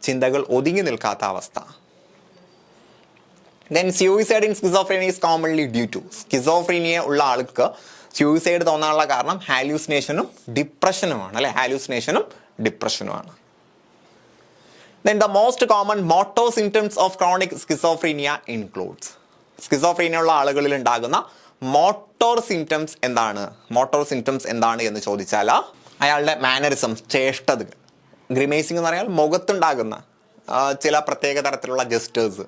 ചിന്തകൾ ഒതുങ്ങി നിൽക്കാത്ത അവസ്ഥ. Then suicide in schizophrenia is commonly due to. Schizophrenia ഉള്ള ആൾക്ക് സ്യൂയിസൈഡ് തോന്നാനുള്ള കാരണം ഹാലൂസിനേഷനും ഡിപ്രഷനുമാണ്, അല്ലെ? ഹാലൂസിനേഷനും ഡിപ്രഷനുമാണ്. Then the most common motor symptoms of chronic schizophrenia includes. Schizophrenia ഉള്ള ആളുകളിൽ ഉണ്ടാകുന്ന മോട്ടോർ സിംറ്റംസ് എന്താണ്? മോട്ടോർ സിംറ്റംസ് എന്താണ് എന്ന് ചോദിച്ചാൽ അയാളുടെ മാനറിസംസ്, ചേഷ്ടകൾ. ഗ്രിമേസിംഗ് എന്ന് പറഞ്ഞാൽ മുഖത്തുണ്ടാകുന്ന ചില പ്രത്യേക തരത്തിലുള്ള ജസ്റ്റേഴ്സ്.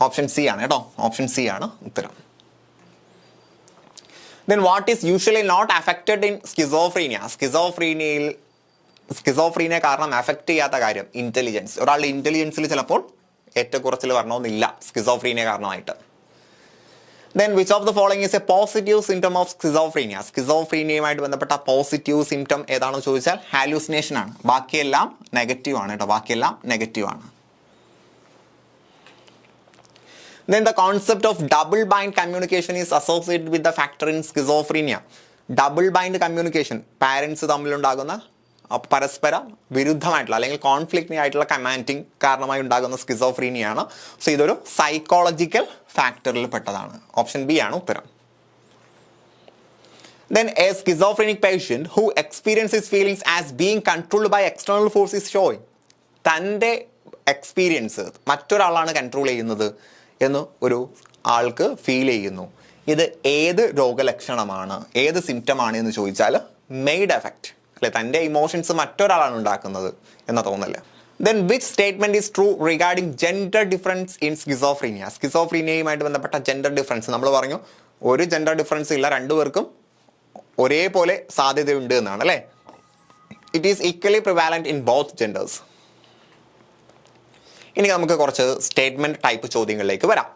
ഓപ്ഷൻ സി ആണ് കേട്ടോ. ഓപ്ഷൻ സി ആണ് ഉത്തരം. Then what is usually not affected in schizophrenia. Schizophrenia കാരണം അഫക്റ്റ് ചെയ്യാത്ത കാര്യം ഇന്റലിജൻസ്. ഒരാളുടെ ഇന്റലിജൻസിൽ ചിലപ്പോൾ ഏറ്റക്കുറച്ചിൽ വരണമെന്നില്ല സ്കിസോഫ്രീനിയ കാരണമായിട്ട്. Then which of the following is a positive symptom of schizophrenia. സ്കിസോഫ്രീനിയയുമായിട്ട് ബന്ധപ്പെട്ട പോസിറ്റീവ് സിംറ്റം ഏതാണെന്ന് ചോദിച്ചാൽ ഹാലൂസിനേഷൻ ആണ്. ബാക്കിയെല്ലാം നെഗറ്റീവ് ആണ് കേട്ടോ. ബാക്കിയെല്ലാം നെഗറ്റീവ് ആണ്. Then the concept of double bind communication is associated with the factor in schizophrenia. Double bind communication, parents തമ്മിലുണ്ടാകുന്ന പരസ്പര വിരുദ്ധമായിട്ടുള്ള അല്ലെങ്കിൽ കോൺഫ്ലിക്റ്റിംഗ് ആയിട്ടുള്ള കമാൻഡിങ് കാരണമായി ഉണ്ടാകുന്ന സ്കിസോഫ്രീനിയാണ്. സോ ഇതൊരു സൈക്കോളജിക്കൽ ഫാക്ടറിൽ പെട്ടതാണ്. ഓപ്ഷൻ ബി ആണ് ഉത്തരം. Then a schizophrenic patient who experiences feelings as being controlled by external force is showing. തൻ്റെ എക്സ്പീരിയൻസ് മറ്റൊരാളാണ് കൺട്രോൾ ചെയ്യുന്നത് എന്ന് ഒരു ആൾക്ക് ഫീൽ ചെയ്യുന്നു. ഇത് ഏത് രോഗലക്ഷണമാണ്, ഏത് സിംറ്റമാണ് എന്ന് ചോദിച്ചാൽ മെയ്ഡ് എഫക്റ്റ്, അല്ലെ? തൻ്റെ ഇമോഷൻസ് മറ്റൊരാളാണ് ഉണ്ടാക്കുന്നത് എന്ന തോന്നല്. Then which statement is true regarding gender difference in schizophrenia. സ്കിസോഫ്രീനിയയുമായിട്ട് ബന്ധപ്പെട്ട ജെൻഡർ ഡിഫറൻസ് നമ്മൾ പറഞ്ഞു, ഒരു ജെൻഡർ ഡിഫറൻസ് ഇല്ല, രണ്ടുപേർക്കും ഒരേപോലെ സാധ്യതയുണ്ട് എന്നാണ്, അല്ലേ? It is equally prevalent in both genders. ഇനി നമുക്ക് കുറച്ച് സ്റ്റേറ്റ്മെന്റ് ടൈപ്പ് ചോദ്യങ്ങളിലേക്ക് വരാം.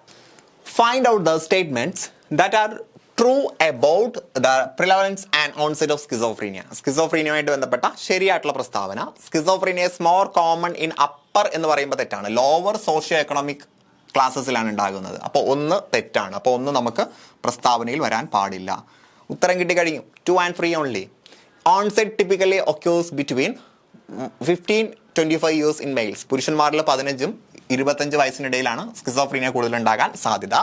Find out the statements that are true about the prevalence and onset of schizophrenia. സ്കിസോഫ്രീനിയയുമായിട്ട് ബന്ധപ്പെട്ട ശരിയായിട്ടുള്ള പ്രസ്താവന. Schizophrenia is more common in upper എന്ന് പറയുമ്പോൾ തെറ്റാണ്. ലോവർ സോഷ്യോ എക്കണോമിക് ക്ലാസ്സസിലാണ് ഉണ്ടാകുന്നത്. അപ്പോൾ ഒന്ന് തെറ്റാണ്. അപ്പോൾ ഒന്ന് നമുക്ക് പ്രസ്താവനയിൽ വരാൻ പാടില്ല. ഉത്തരം കിട്ടിക്കഴിഞ്ഞു. 2 and 3 only. Onset typically occurs between 15-25 years in males. പുരുഷന്മാരിൽ 15-25 വയസ്സിനിടയിലാണ് സ്കിസോഫ്രീനിയ കൂടുതൽ ഉണ്ടാകാൻ സാധ്യത.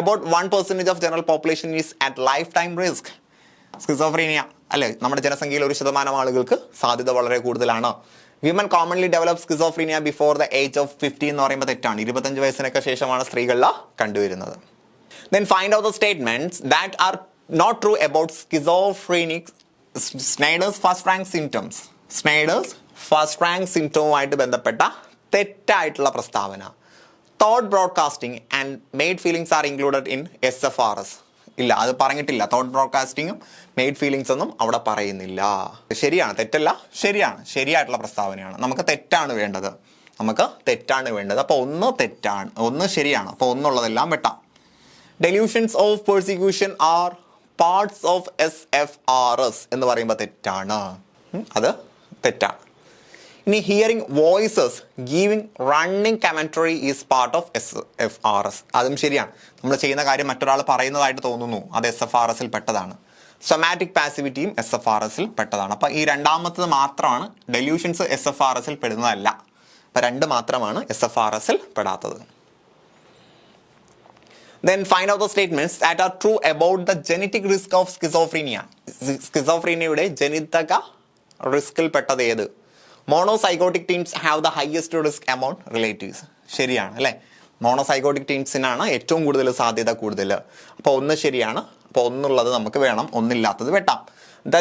About 1% of general population is at lifetime risk. Schizophrenia അല്ലെ നമ്മുടെ ജനസംഖ്യയിൽ 1% ആളുകൾക്ക് സാധ്യത വളരെ കൂടുതലാണ്. Women commonly develop schizophrenia before the age of 50 എന്ന് പറയുമ്പോൾ തെറ്റാണ്. 25 വയസ്സിനൊക്കെ ശേഷമാണ് സ്ത്രീകളിൽ കണ്ടുവരുന്നത്. Then find out the statements that are not true about schizophrenic Snyder's first rank symptoms. Snyder's first rank symptomവുമായിട്ട് ബന്ധപ്പെട്ട തെറ്റായിട്ടുള്ള പ്രസ്താവന. Thought broadcasting and made feelings are included in SFRS. ഇല്ല, അത് പറഞ്ഞിട്ടില്ല. തോട്ട് ബ്രോഡ്കാസ്റ്റിങ്ങും മെയ്ഡ് ഫീലിംഗ്സ് ഒന്നും അവിടെ പറയുന്നില്ല. ശരിയാണ്, തെറ്റല്ല, ശരിയാണ്, ശരിയായിട്ടുള്ള പ്രസ്താവനയാണ്. നമുക്ക് തെറ്റാണ് വേണ്ടത്. അപ്പോൾ ഒന്ന് തെറ്റാണ്, ഒന്ന് ശരിയാണ്. അപ്പോൾ ഒന്നുള്ളതെല്ലാം വെട്ടാം. Delusions of persecution are parts of SFRS എന്ന് പറയുമ്പോൾ തെറ്റാണ്. അത് തെറ്റാണ്. ഇനി hearing voices giving running commentary is part of SFRS. അതും ശരിയാണ്. നമ്മൾ ചെയ്യുന്ന കാര്യം മറ്റൊരാൾ പറയുന്നതായിട്ട് തോന്നുന്നു, അത് SFRSൽ പെട്ടതാണ്. സൊമാറ്റിക് പാസിവിറ്റിയും SFRSൽ പെട്ടതാണ്. അപ്പം ഈ രണ്ടാമത്തത് മാത്രമാണ് ഡെലൂഷൻസ് SFRSൽ പെടുന്നതല്ല. അപ്പം 2 മാത്രമാണ് SFRSൽ പെടാത്തത്. Then find out the statements that are true about the genetic risk of schizophrenia. സ്കിസോഫ്രീനിയയുടെ ജനിതക റിസ്കിൽ പെട്ടത് ഏത്? Monozygotic teens have the highest risk amount relatives. ശരിയാണ് അല്ലേ? മോണോസൈഗോട്ടിക് ടീൻസിനാണ് ഏറ്റവും കൂടുതൽ സാധ്യത കൂടുതൽ. അപ്പോൾ ഒന്ന് ശരിയാണ്. അപ്പോൾ ഒന്നുള്ളത് നമുക്ക് വേണം, ഒന്നില്ലാത്തത് വെട്ടാം. The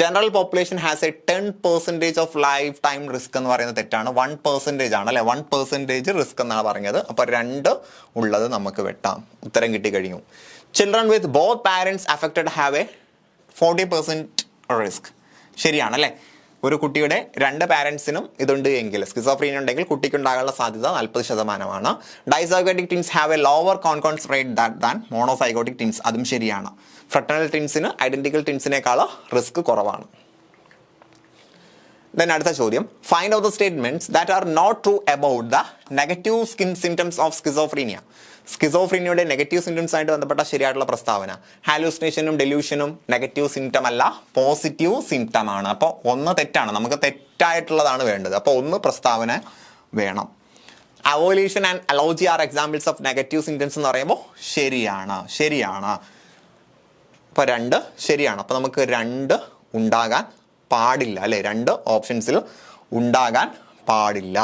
general population has a 10% of lifetime risk എന്ന് പറയുന്നത് തെറ്റാണ്. 1% ആണ് അല്ലേ? 1% റിസ്ക് എന്നാണ് പറഞ്ഞത്. അപ്പോൾ 2 ഉള്ളത് നമുക്ക് വെട്ടാം. ഉത്തരം കിട്ടിക്കഴിഞ്ഞു. Children with both parents affected have a 40% risk. ശരിയാണ് അല്ലേ? ഒരു കുട്ടിയുടെ 2 പാരൻസിനും ഇതുണ്ട് എങ്കിൽ, സ്കിസോഫ്രീനിയ ഉണ്ടെങ്കിൽ കുട്ടിക്ക് ഉണ്ടാകാനുള്ള സാധ്യത 40%. Dizygotic twins have a lower concordance rate than monozygotic twins. അതും ശരിയാണ്. ഫ്രട്ടേണൽ ടിൻസിന് ഐഡന്റിക്കൽ ടിൻസിനേക്കാൾ റിസ്ക് കുറവാണ്. ദെൻ അടുത്ത ചോദ്യം, find out the statements that are not true about the negative symptoms of schizophrenia. സ്കിസോഫ്രീനിയയുടെ നെഗറ്റീവ് സിംറ്റംസ് ആയിട്ട് ബന്ധപ്പെട്ട ശരിയായിട്ടുള്ള പ്രസ്താവന. ഹാലൂസിനേഷനും ഡെലൂഷനും നെഗറ്റീവ് സിംറ്റം അല്ല, പോസിറ്റീവ് സിംറ്റം ആണ്. അപ്പോൾ ഒന്ന് തെറ്റാണ്. നമുക്ക് തെറ്റായിട്ടുള്ളതാണ് വേണ്ടത്. അപ്പോൾ ഒന്ന് പ്രസ്താവന വേണം. Avolition and alogia are examples of negative symptoms എന്ന് പറയുമ്പോൾ ശരിയാണ്. അപ്പോൾ 2 ശരിയാണ്. അപ്പോൾ നമുക്ക് 2 ഉണ്ടാകാൻ പാടില്ല അല്ലേ? 2 ഓപ്ഷൻസിൽ ഉണ്ടാകാൻ പാടില്ല.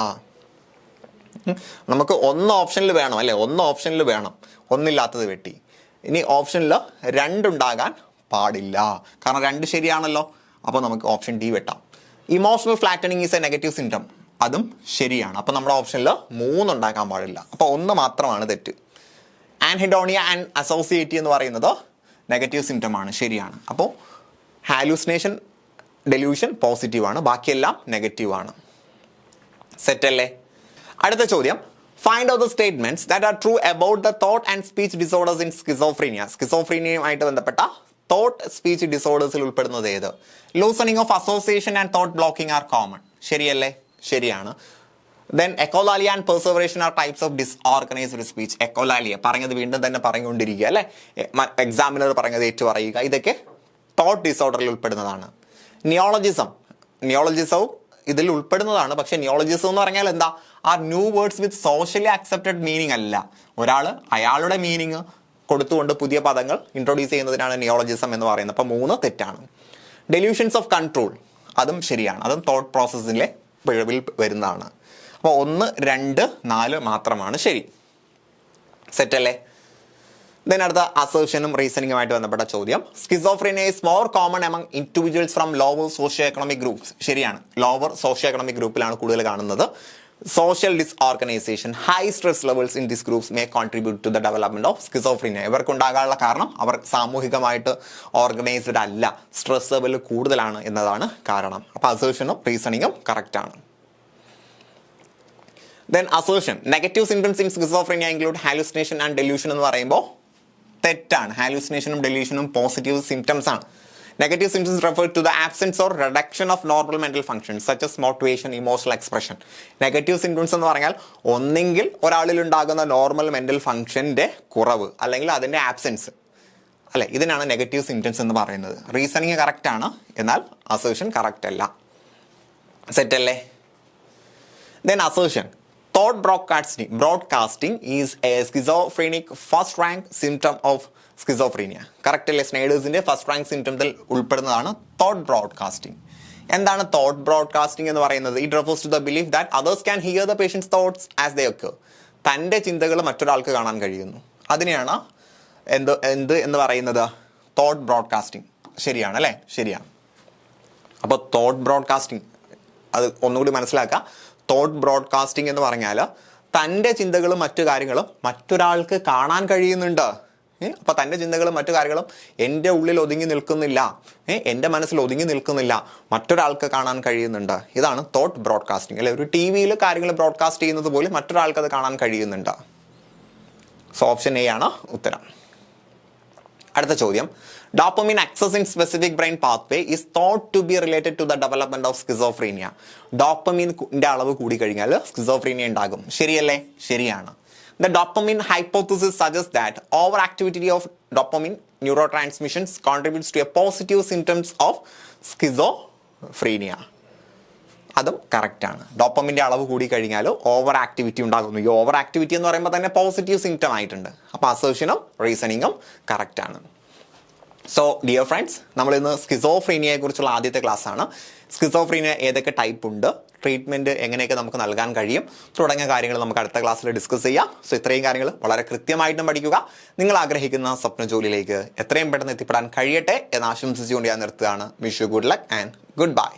നമുക്ക് 1 ഓപ്ഷനിൽ വേണം അല്ലേ? 1 ഓപ്ഷനിൽ വേണം, ഒന്നില്ലാത്തത് വെട്ടി. ഇനി ഓപ്ഷനിൽ 2 ഉണ്ടാകാൻ പാടില്ല, കാരണം 2 ശരിയാണല്ലോ. അപ്പോൾ നമുക്ക് ഓപ്ഷൻ ഡി വെട്ടാം. Emotional flattening is a negative symptom. അതും ശരിയാണ്. അപ്പോൾ നമ്മുടെ ഓപ്ഷനിൽ 3 ഉണ്ടാക്കാൻ പാടില്ല. അപ്പോൾ 1 മാത്രമാണ് തെറ്റ്. ആൻഹെഡോണിയ ആൻഡ് അസോസിയേറ്റി എന്ന് പറയുന്നത് നെഗറ്റീവ് സിംറ്റം ആണ്. ശരിയാണ്. അപ്പോൾ ഹാലൂസിനേഷൻ, ഡെലൂഷൻ പോസിറ്റീവാണ്, ബാക്കിയെല്ലാം നെഗറ്റീവാണ്. സെറ്റല്ലേ? അടുത്ത ചോദ്യം, find out the statements that are true about the thought and speech disorders in schizophrenia. സ്കിസോഫ്രീനിയയുമായിട്ട് ബന്ധപ്പെട്ട തോട്ട് സ്പീച്ച് ഡിസോർഡേഴ്സിൽ ഉൾപ്പെടുന്നത് ഏത്? Loosening of association and thought blocking are common. ശരിയല്ലേ? ശരിയാണ്. Then echolalia and perseveration are types of disorganised speech. Echolalia പറഞ്ഞത് വീണ്ടും തന്നെ പറഞ്ഞുകൊണ്ടിരിക്കുക അല്ലേ? എക്സാമിനർ പറഞ്ഞത് ഏറ്റു പറയുക. ഇതൊക്കെ തോട്ട് ഡിസോർഡറിൽ ഉൾപ്പെടുന്നതാണ്. നിയോളജിസവും ഇതിൽ ഉൾപ്പെടുന്നതാണ്. പക്ഷെ നിയോളജിസം എന്ന് പറഞ്ഞാൽ എന്താ? Are new words with socially accepted meaning അല്ല. ഒരാൾ അയാളുടെ മീനിങ് കൊടുത്തുകൊണ്ട് പുതിയ പദങ്ങൾ ഇൻട്രൊഡ്യൂസ് ചെയ്യുന്നതിനാണ് നിയോളജിസം എന്ന് പറയുന്നത്. അപ്പോൾ 3 തെറ്റാണ്. ഡെലൂഷൻസ് ഓഫ് കൺട്രോൾ, അതും ശരിയാണ്. അതും തോട്ട് പ്രോസസ്സിലെ പിഴവിൽ വരുന്നതാണ്. അപ്പോൾ 1, 2, 4 മാത്രമാണ് ശരി. സെറ്റല്ലേ? ദെൻ അടുത്ത അസേർഷനും റീസണിങ്ങുമായിട്ട് ബന്ധപ്പെട്ട ചോദ്യം, schizophrenia is more common among individuals from lower socio economic groups. ശരിയാണ്. ലോവർ സോഷ്യോ എക്കണോമിക് ഗ്രൂപ്പിലാണ് കൂടുതൽ കാണുന്നത്. Social disorganisation, high stress levels in this groups may contribute to the development of schizophrenia. ഇവർക്കുണ്ടാകാനുള്ള കാരണം അവർ സാമൂഹികമായിട്ട് ഓർഗനൈസ്ഡ് അല്ല, സ്ട്രെസ് ലെവൽ കൂടുതലാണ് എന്നതാണ് കാരണം. അപ്പോൾ അസേർഷനും റീസണിങ്ങും കറക്റ്റാണ്. Then assertion, negative symptoms in schizophrenia include hallucination and delusion എന്ന് പറയുമ്പോൾ തെറ്റാണ്. ഹാലൂസിനേഷനും ഡെലൂഷനും പോസിറ്റീവ് സിംറ്റംസ് ആണ്. Negative symptoms refer to the absence or reduction of normal mental function such as motivation, emotional expression. Negative symptoms എന്ന് പറഞ്ഞാൽ ഒന്നെങ്കിൽ ഒരാളിൽ ഉണ്ടാകുന്ന നോർമൽ മെന്റൽ ഫംഗ്ഷന്റെ കുറവ് അല്ലെങ്കിൽ അതിന്റെ ആബ്സെൻസ് അല്ലെ, ഇതിനാണ് നെഗറ്റീവ് സിംറ്റംസ് എന്ന് പറയുന്നത്. റീസണിങ് കറക്റ്റ് ആണ്, എന്നാൽ അസേർഷൻ കറക്റ്റ് അല്ല. സെറ്റ് അല്ലേ? Then assertion, thought broadcasting is a schizophrenic first rank symptom of schizophrenia. Correct അല്ലേ? സ്നൈഡേഴ്സിന്റെ ഫസ്റ്റ് റാങ്ക് സിംറ്റംസിൽ ഉൾപ്പെടുന്നതാണ് തോട്ട് ബ്രോഡ്കാസ്റ്റിംഗ്. എന്താണ് തോട്ട് ബ്രോഡ്കാസ്റ്റിംഗ് എന്ന് പറയുന്നത്? It refers to the belief that others can hear the patient's thoughts as they occur. തൻ്റെ ചിന്തകൾ മറ്റൊരാൾക്ക് കാണാൻ കഴിയുന്നു. അതിനെയാണ് എന്ന് പറയുന്നത് തോട്ട് ബ്രോഡ്കാസ്റ്റിംഗ്. ശരിയാണ് അല്ലേ? ശരിയാണ്. അപ്പോൾ തോട്ട് ബ്രോഡ്കാസ്റ്റിംഗ് അത് ഒന്നുകൂടി മനസ്സിലാക്കുക. തോട്ട് ബ്രോഡ്കാസ്റ്റിംഗ് എന്ന് പറഞ്ഞാൽ തൻ്റെ ചിന്തകളും മറ്റു കാര്യങ്ങളും മറ്റൊരാൾക്ക് കാണാൻ കഴിയുന്നുണ്ട്. അപ്പോൾ തൻ്റെ ചിന്തകളും മറ്റു കാര്യങ്ങളും എൻ്റെ ഉള്ളിൽ ഒതുങ്ങി നിൽക്കുന്നില്ല, എൻ്റെ മനസ്സിൽ ഒതുങ്ങി നിൽക്കുന്നില്ല, മറ്റൊരാൾക്ക് കാണാൻ കഴിയുന്നുണ്ട്. ഇതാണ് തോട്ട് ബ്രോഡ്കാസ്റ്റിംഗ്. അല്ലെ, ഒരു ടി വിയിൽ കാര്യങ്ങൾ ബ്രോഡ്കാസ്റ്റ് ചെയ്യുന്നത് പോലെ മറ്റൊരാൾക്ക് അത് കാണാൻ കഴിയുന്നുണ്ട്. സോ ഓപ്ഷൻ എ ആണ് ഉത്തരം. അടുത്ത ചോദ്യം, dopamine access in specific brain pathway is thought to be related to the development of schizophrenia. ഡോപ്പമിൻ്റെ അളവ് കൂടി കഴിഞ്ഞാൽ സ്കിസോഫ്രീനിയ ഉണ്ടാകും. ശരിയല്ലേ? ശരിയാണ്. The dopamine hypothesis suggests that overactivity of dopamine neurotransmissions contributes to a positive symptoms of schizophrenia. അതും കറക്റ്റാണ്. ഡോപ്പമിൻ്റെ അളവ് കൂടി കഴിഞ്ഞാൽ ഓവർ ആക്ടിവിറ്റി ഉണ്ടാകുന്നു. ഈ ഓവർ ആക്ടിവിറ്റി എന്ന് പറയുമ്പോൾ തന്നെ പോസിറ്റീവ് സിംറ്റം ആയിട്ടുണ്ട്. അപ്പോൾ അസേർഷനും റീസണിങ്ങും കറക്റ്റാണ്. സോ ഡിയർ ഫ്രണ്ട്സ്, നമ്മളിന്ന് സ്കിസോഫ്രീനിയയെ കുറിച്ചുള്ള ആദ്യത്തെ ക്ലാസ് ആണ്. സ്കിസോഫ്രീനിയ ഏതൊക്കെ ടൈപ്പ് ഉണ്ട്, ട്രീറ്റ്മെൻറ്റ് എങ്ങനെയൊക്കെ നമുക്ക് നൽകാൻ കഴിയും തുടങ്ങിയ കാര്യങ്ങൾ നമുക്ക് അടുത്ത ക്ലാസ്സിൽ ഡിസ്കസ് ചെയ്യാം. സോ ഇത്രയും കാര്യങ്ങൾ വളരെ കൃത്യമായിട്ടും പഠിക്കുക. നിങ്ങൾ ആഗ്രഹിക്കുന്ന സ്വപ്ന ജോലിയിലേക്ക് എത്രയും പെട്ടെന്ന് എത്തിപ്പെടാൻ കഴിയട്ടെ എന്ന് ആശംസിച്ചുകൊണ്ട് ഞാൻ നിർത്തുകയാണ്. Wish you good luck and good bye.